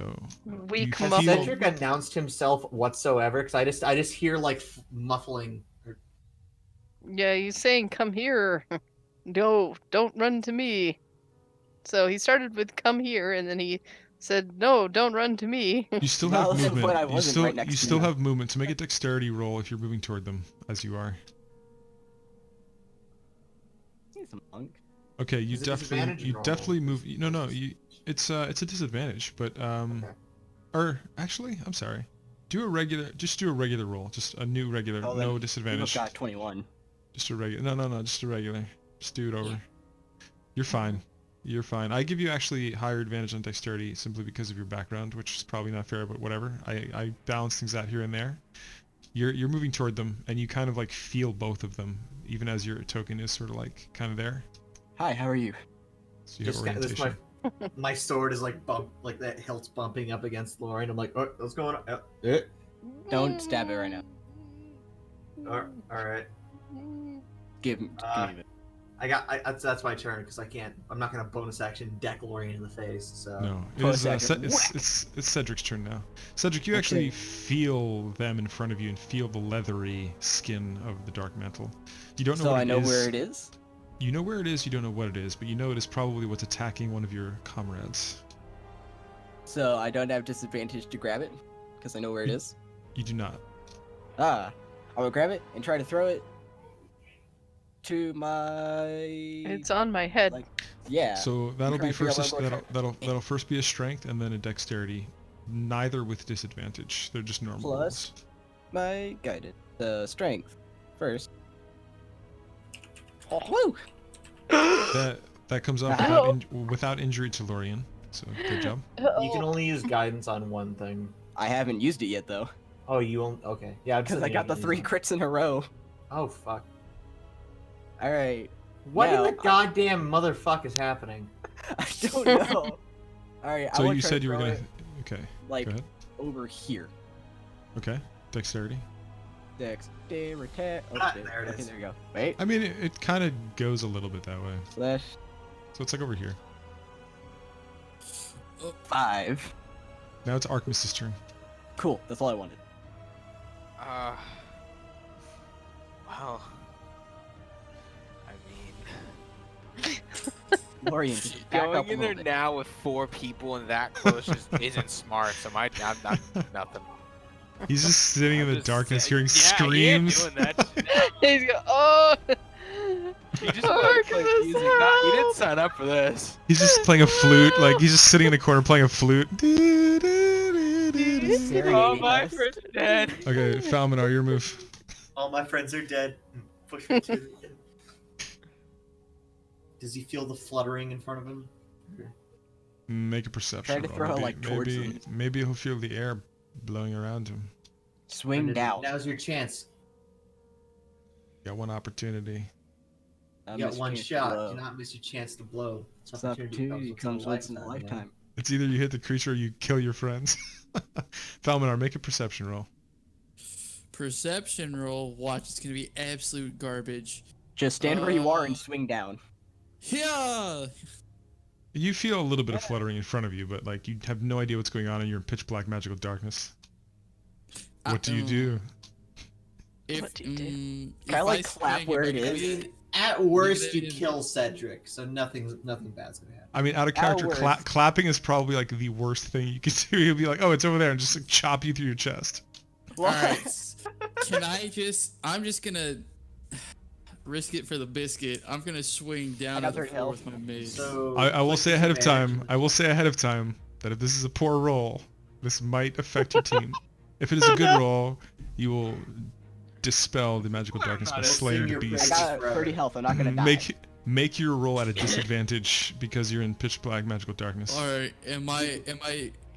Weak you muscle. feel- Cedric announced himself whatsoever because I just hear like muffling. Yeah, he's saying, come here. No, don't run to me. So he started with come here, and then he said, no, don't run to me. You still Well, have that's what I movement. You wasn't still right next you to still you. have movement. So make a dexterity roll if you're moving toward them, as you are. He's a monk. Okay, you Is it disadvantage or normal? definitely move. No, it's a disadvantage, but or actually, I'm sorry. Do a regular roll, just a new regular, Oh, then no We both disadvantage. got 21. Just a regular. No, just a regular. Just do it over. You're fine. You're fine. I give you actually higher advantage on dexterity simply because of your background, which is probably not fair, but whatever. I balance things out here and there. You're moving toward them, and you kind of like feel both of them, even as your token is sort of like kind of there. Hi, how are you? So you have Just this orientation. my sword is like like that hilt's bumping up against Lauren. I'm like, oh, what's going on? Don't stab it right now. All right. Give me a bit. That's my turn because I'm not gonna bonus action deck Lorian in the face. So No, For a it's second. it's Cedric's turn now. Cedric, you actually feel them in front of you and feel the leathery skin of the dark mantle. You don't know So what I know it is. where it is. You know where it is. You don't know what it is, but you know it is probably what's attacking one of your comrades. So I don't have disadvantage to grab it because I know where it is. You do not. I will grab it and try to throw it to my. It's on my head. Like, yeah. So that'll trying be to figure out first. where I'm going That'll first be a strength and then a dexterity. Neither with disadvantage. They're just normal Plus rolls. my guided. The strength first. Woo! That comes up Ow. without injury to Lorian. So good job. you can only use guidance on one thing. I haven't used it yet though, Oh, you only okay? Yeah, because I got the 3 crits in a row. Oh fuck! All right. What Now, in the goddamn motherfuck is happening? I don't know. All right. I So wanna you try said to you were throw gonna. it, Okay. like Go ahead. over here. Okay. Dexterity. Dexterity. Oh, Ah, shit. there it Okay, is. there you go. Wait. I mean, it kind of goes a little bit that way. Slash So it's like over here. 5. Now it's Artemis's turn. Cool. That's all I wanted. Well, I mean, Lorian, just back going up a in little there bit. now with 4 people and that close just isn't smart. So I'm not nothing. He's just sitting in I'm the just darkness, saying- hearing yeah, he ain't screams. doing that shit. He's go, oh! He just wanted to play music. He didn't sign up for this. He's just playing a flute. Like he's just sitting in the corner playing a flute. Oh, my friends are dead. Okay, Falminar, your move. All my friends are dead. Push me to the end. Does he feel the fluttering in front of him? Make a perception Try to roll. throw it, Maybe, like, towards maybe, him. maybe he'll feel the air blowing around him. Swing down. Now's your chance. Got one opportunity. You got one shot. Do not miss your chance to blow. It's an opportunity comes once in a lifetime. It's either you hit the creature or you kill your friends. Falminar, make a perception roll. Perception roll. Watch, it's gonna be absolute garbage. Just stand where you are and swing down. Yeah. You feel a little bit of fluttering in front of you, but like you have no idea what's going on, and you're in pitch black magical darkness. What do you do? If, What do you do? mm, Can I if like swing, clap where it I is? mean, At worst, Look at you it. kill Cedric, so nothing bad's gonna happen. I mean, out of character, worst. clapping is probably like the worst thing you could do. You'll be like, oh, it's over there, and just like chop you through your chest. What? Alright. Can I just? I'm just gonna risk it for the biscuit. I'm gonna swing down got at the 30 floor health. with my mace. So I will click say ahead of disadvantage. time. I will say ahead of time that if this is a poor roll, this might affect your team. If it is a good roll, you will dispel the magical darkness by not slaying the your I beast. got 30 health. I'm not gonna die. Make your roll at a disadvantage because you're in pitch black magical darkness. All right. Am I?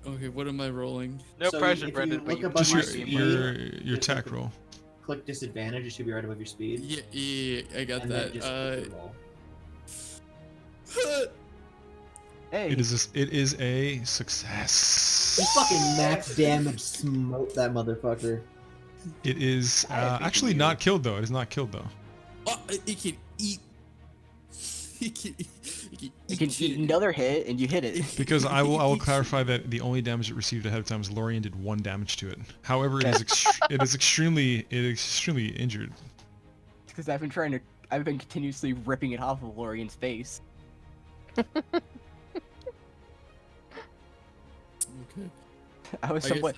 Okay. What am I rolling? No So pressure, if Brendan. you But look you above Just your might be speed, your It's attack like a- roll. click disadvantage. It should be right above your speed. Yeah, I got and then that. just click the roll. Hey, It is a success. You fucking max damage smote that motherfucker. It is I have actually you. not killed though. It is not killed though. Oh, it can eat. It can you can shit. eat another hit and you hit it. Because I will clarify that the only damage it received ahead of time is Lorian did 1 damage to it. However, it is extremely injured. Because I've been continuously ripping it off of Lorian's face. Okay. I was I guess- somewhat.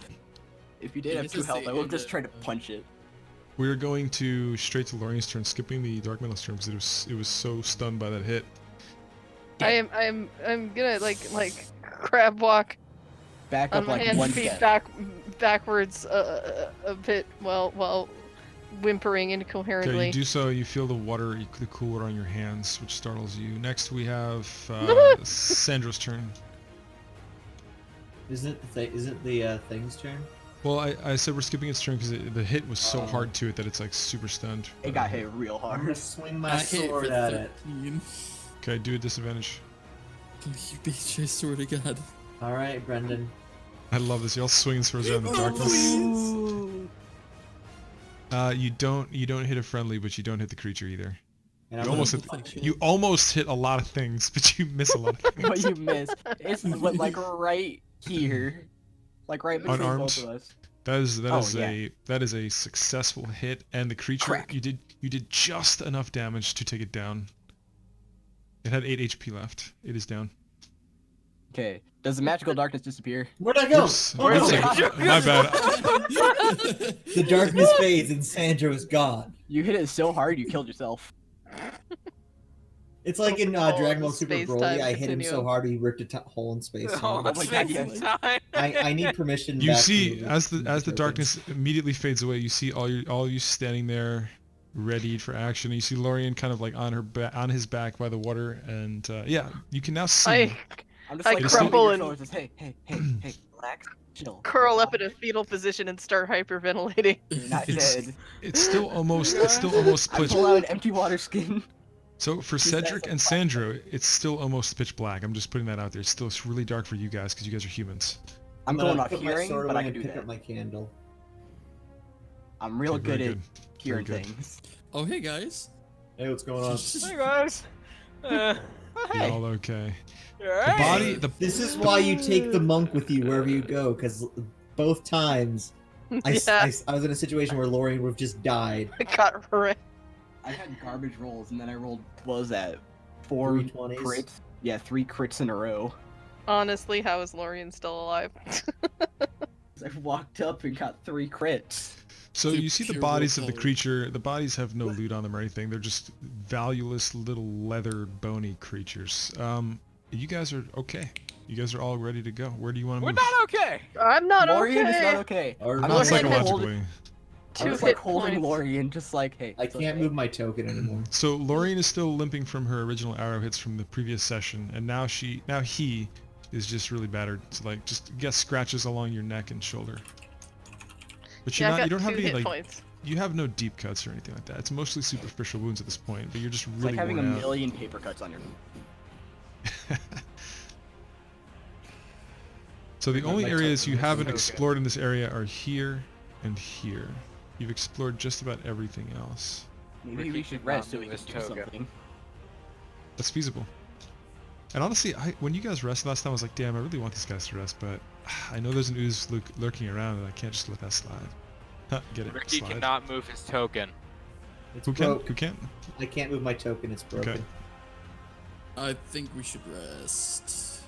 If you did I have guess 2 it's the health, I would end just of- try to punch it. We're going to straight to Lorian's turn, skipping the Dark Metal's turn because it was so stunned by that hit. I'm gonna like crab walk Back on up my like hands one and feet step. backwards a bit while whimpering Okay, incoherently. you do so. You feel the cool water on your hands, which startles you. Next, we have Sandra's turn. Isn't the thing's turn? Well, I said we're skipping its turn because the hit was so hard to it that it's like super stunned. It got hit real I'm gonna hard. swing I my hit sword for at it. 13. Okay, do a disadvantage. You bitch! I swear to God. All right, Brendan. I love this. Y'all swinging swords around in the Oh, darkness. please. You don't hit a friendly, but you don't hit the creature either. And I'm You almost gonna hit. punch it. You almost hit a lot of things, but you miss a lot of things. What you missed? It's like right here, like right between Unarmed. both of us. That is a successful hit, and the creature Crack. you did just enough damage to take it down. It had 8 HP left. It is down. Okay. Does the magical darkness disappear? Where'd I go? Oops. Oh, no. My bad. The darkness fades and Sandra is gone. You hit it so hard you killed yourself. It's like in Oh, Dragon Ball Super space-time Broly, I hit him so continuum. hard he ripped a hole in space. Oh, my God, space yes. time. I need permission. You back to see, move as the tokens. darkness immediately fades away, you see all you standing there, ready for action. You see Lorian kind of like on his back by the water, and yeah, you can now see. I'm just I like crumble rubbing and- your shoulders, hey, relax, chill. Curl up in a fetal position and start hyperventilating. You're not It's- dead. It's still almost I pitch. pull out an empty water skin. So for Cedric and Sandro, it's still almost pitch black. I'm just putting that out there. It's still really dark for you guys because you guys are humans. I'm gonna going off put my hearing, sword but I away can and do pick that. up my candle. I'm real Okay, very good at good. hearing Very good. things. Oh, hey guys. Hey, what's going on? Hey guys. You're all okay. You The alright? body, This is why you take the monk with you wherever you go, because both times I was in a situation where Lorian would have just died. I got wrecked. I had garbage rolls, and then I rolled, what was that? 4 3 20s. crits? Yeah, 3 crits in a row. Honestly, how is Lorian still alive? I walked up and got 3 crits. So Through you see the pure bodies of the willpower. creature. The bodies have no loot on them or anything. They're just valueless little leather bony creatures. You guys are okay. You guys are all ready to go. Where do you want to We're move? not okay. I'm not Lorian okay. is not okay. Or I'm Not just like psychologically. I 2 was hit like holding points. Lorian, just like, hey. I it's can't okay. move my token anymore. So Lorian is still limping from her original arrow hits from the previous session, and now he is just really battered. So like just get scratches along your neck and shoulder. But you're Yeah, not. I You got don't have 2 any hit like. points. You have no deep cuts or anything like that. It's mostly superficial wounds at this point, but you're just It's really like having a worn out. million paper cuts on your. So the My only areas token you is haven't okay. explored in this area are here and here. You've explored just about everything else. Maybe Ricky we should cannot rest so we move can his do token. something. That's feasible. And honestly, when you guys rested last time, I was like, damn, I really want these guys to rest, but I know there's an ooze lurking around, and I can't just let that slide. Get it? Ricky Slide. cannot move his token. It's Who can? broke. Who can't? I can't move my token. It's broken. Okay. I think we should rest.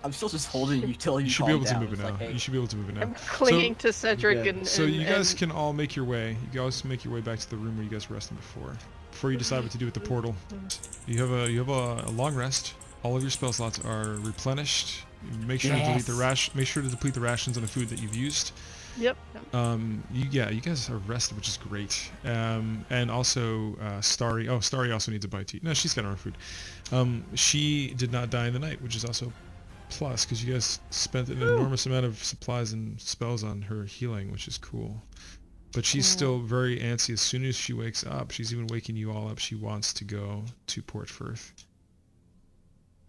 I'm still just holding you till you You should be calm able to down. move it It's now. like, hey, You should be able to move it now. I'm clinging to Cedric Okay. and. So you guys and- can all make your way. You guys make your way back to the room where you guys were resting before. Before you decide what to do with the portal, you have a long rest. All of your spell slots are replenished. Make sure to delete the Make sure to deplete the rations on the food that you've used. Yep. You guys are rested, which is great. And also Starry. Oh, Starry also needs a bite to eat. No, she's got her own food. She did not die in the night, which is also plus because you guys spent an enormous amount of supplies and spells on her healing, which is cool. But she's still very antsy. As soon as she wakes up, she's even waking you all up. She wants to go to Port Firth.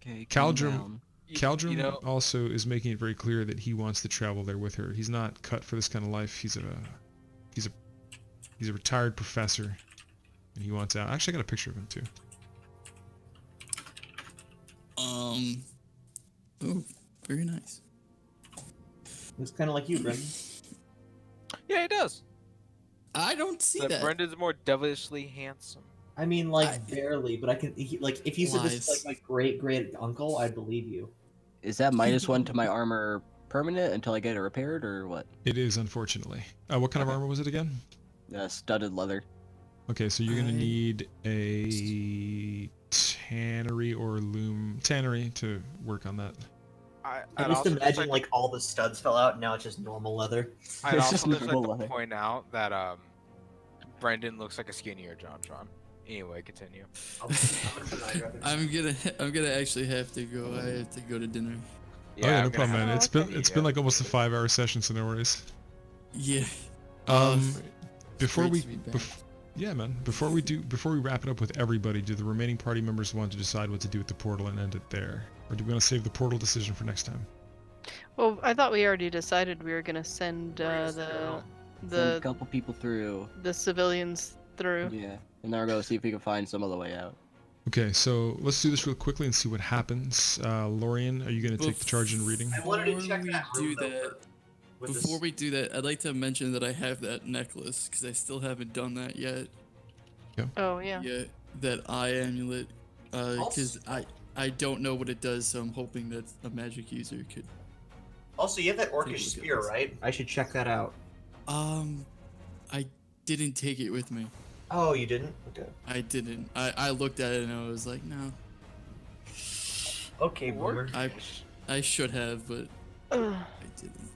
okay, calm Caldrum, down. Caldrum You know, also is making it very clear that he wants to travel there with her. He's not cut for this kind of life. He's a retired professor, and he wants out. Actually, I got a picture of him too. Oh, very nice. Looks kind of like you, Brendan. yeah, he does. I don't see But that. Brendan's more devilishly handsome. I mean, like barely, but I can. Like, if you said this is Lies. like my great uncle, I'd believe you. Is that -1 to my armor permanent until I get it repaired, or what? It is, unfortunately. What kind of armor was it again? Studded leather. Okay, so you're gonna I- need a tannery or loom tannery to work on that. I I'd just also imagine like all the studs fell out, and now it's just normal leather. I'd It's also just just like normal to leather. point out that Brendan looks like a skinnier John Tron. Anyway, continue. I'm gonna actually have to go. I have to go to dinner. Oh yeah, I'm no gonna problem, have man. to It's go. been like almost a 5-hour session, so no worries. Yeah. Before great we, to be back. yeah, man. Before we wrap it up with everybody, do the remaining party members want to decide what to do with the portal and end it there, or do we want to save the portal decision for next time? Well, I thought we already decided we were gonna send Send a the couple people through. the civilians through. Yeah, and then we're gonna see if we can find some other way out. Okay, so let's do this real quickly and see what happens. Lorian, are you gonna take the charge in reading? I wanted to Before check we that do room, though, that, with this- Before we do that, I'd like to mention that I have that necklace because I still haven't done that yet. Oh yeah. That eye amulet, because I don't know what it does, so I'm hoping that a magic user could. Also, you have that Take a look orcish at spear, this. right? I should check that out. I didn't take it with me. Oh, you didn't? Okay. I didn't. I looked at it and I was like, no. Okay, boomer. I should have, but Ugh. I didn't.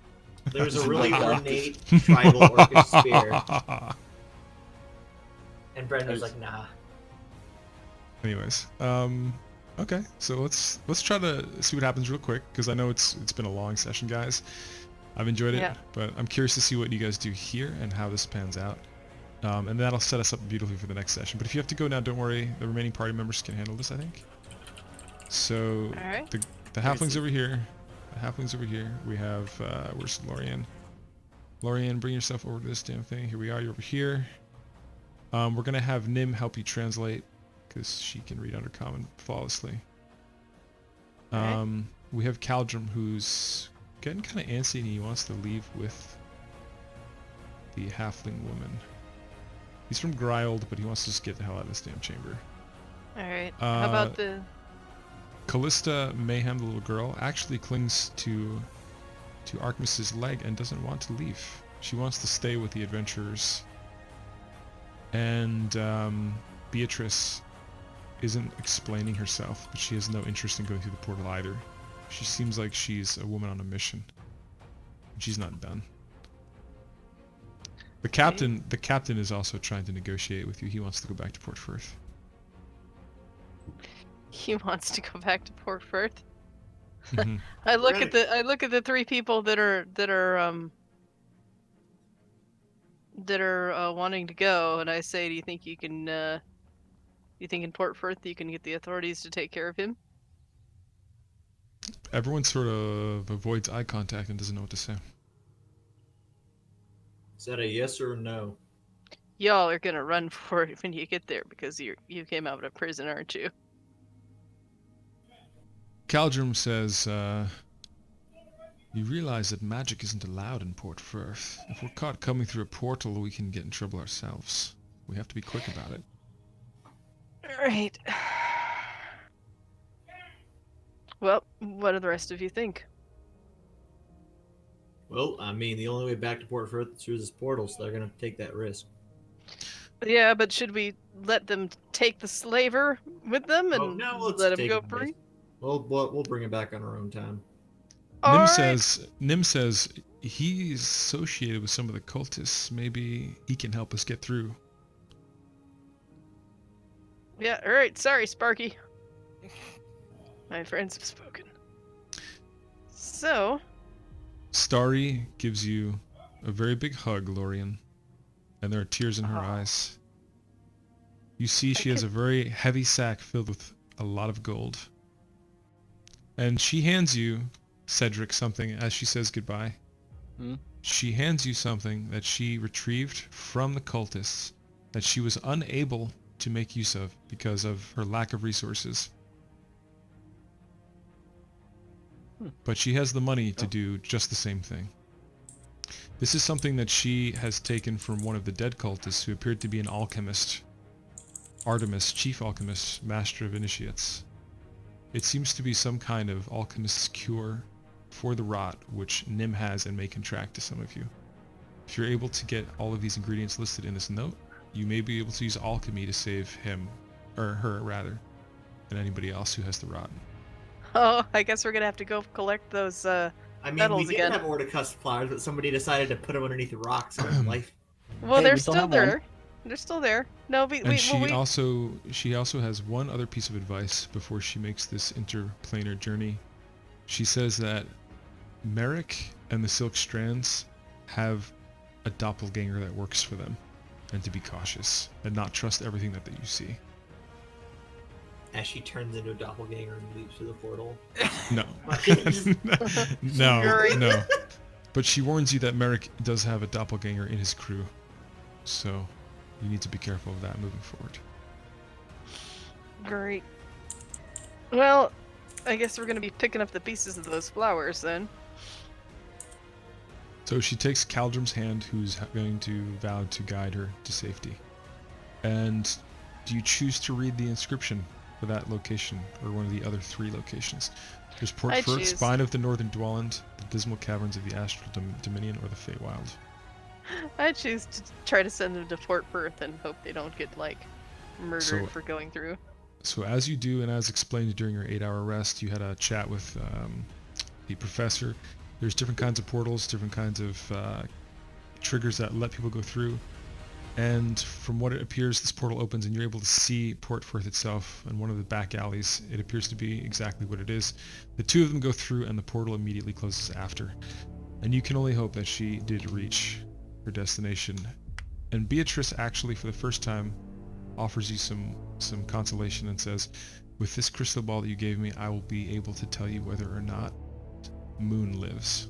There's a really Like that. ornate tribal orcish spear, and Brendan was like, nah. Anyways, okay, so let's try to see what happens real quick because I know it's been a long session, guys. I've enjoyed it, Yeah. but I'm curious to see what you guys do here and how this pans out. And that'll set us up beautifully for the next session. But if you have to go now, don't worry. The remaining party members can handle this, I think. So Alright. the halflings over here. The halflings over here. We have where's Lorian? Lorian, bring yourself over to this damn thing. Here we are. You're over here. We're gonna have Nim help you translate because she can read Undercommon flawlessly. Alright. We have Caldrum who's getting kind of antsy and he wants to leave with the halfling woman. He's from Gryold, but he wants to just get the hell out of this damn chamber. All right. How about the? Callista Mayhem, the little girl, actually clings to Artemis's leg and doesn't want to leave. She wants to stay with the adventurers. And Beatrice isn't explaining herself, but she has no interest in going through the portal either. She seems like she's a woman on a mission. She's not done. The captain is also trying to negotiate with you. He wants to go back to Port Firth. He wants to go back to Port Firth. Mhm. I look at the three people that are wanting to go, and I say, do you think you can? You think in Port Firth you can get the authorities to take care of him? Everyone sort of avoids eye contact and doesn't know what to say. Is that a yes or a no? y'all are gonna run for it when you get there because you came out of prison, aren't you? Caldrum says, you realize that magic isn't allowed in Port Firth. If we're caught coming through a portal, we can get in trouble ourselves. We have to be quick about it. Alright. Well, what do the rest of you think? Well, I mean, the only way back to Port Firth is through this portal, so they're gonna take that risk. Yeah, but should we let them take the slaver with them and No, let's let him take go it, free? We'll bring it back on our own time. Nim says he's associated with some of the cultists. Maybe he can help us get through. Yeah, alright, sorry, Sparky. My friends have spoken. So... Starry gives you a very big hug, Lorien, and there are tears in her eyes. You see she has a very heavy sack filled with a lot of gold. And she hands you, Cedric, something as she says goodbye. She hands you something that she retrieved from the cultists that she was unable to make use of because of her lack of resources. But she has the money to do just the same thing. This is something that she has taken from one of the dead cultists who appeared to be an alchemist. Artemis, chief alchemist, master of initiates. It seems to be some kind of alchemist's cure for the rot, which Nim has and may contract to some of you. If you're able to get all of these ingredients listed in this note, you may be able to use alchemy to save him, or her rather, and anybody else who has the rot. Oh, I guess we're gonna have to go collect those, I mean, petals we did again. have Orticus flowers, but somebody decided to put them underneath the rocks in life. Well, Hey, they're we still still have one. there. They're still there. No, And she also has one other piece of advice before she makes this interplanar journey. She says that Merrick and the Silk Strands have a doppelganger that works for them, and to be cautious and not trust everything that you see. As she turns into a doppelganger and leaps through the portal. No. Great. No. But she warns you that Merrick does have a doppelganger in his crew, so you need to be careful of that moving forward. Great. Well, I guess we're gonna be picking up the pieces of those flowers then. So she takes Caldrum's hand, who's going to vow to guide her to safety. And do you choose to read the inscription for that location, or one of the other 3 locations? There's Port I Firth, choose. Spine of the Northern Dwelland, the Dismal Caverns of the Astral Dominion, or the Feywild. I choose to try to send them to Fort Firth and hope they don't get, like, murdered So- for going through. So as you do, and as explained during your 8-hour rest, you had a chat with the professor. There's different kinds of portals, different kinds of triggers that let people go through. And from what it appears, this portal opens and you're able to see Port Firth itself in one of the back alleys. It appears to be exactly what it is. The 2 of them go through and the portal immediately closes after. And you can only hope that she did reach her destination. And Beatrice actually, for the first time, offers you some consolation and says, with this crystal ball that you gave me, I will be able to tell you whether or not Moon lives.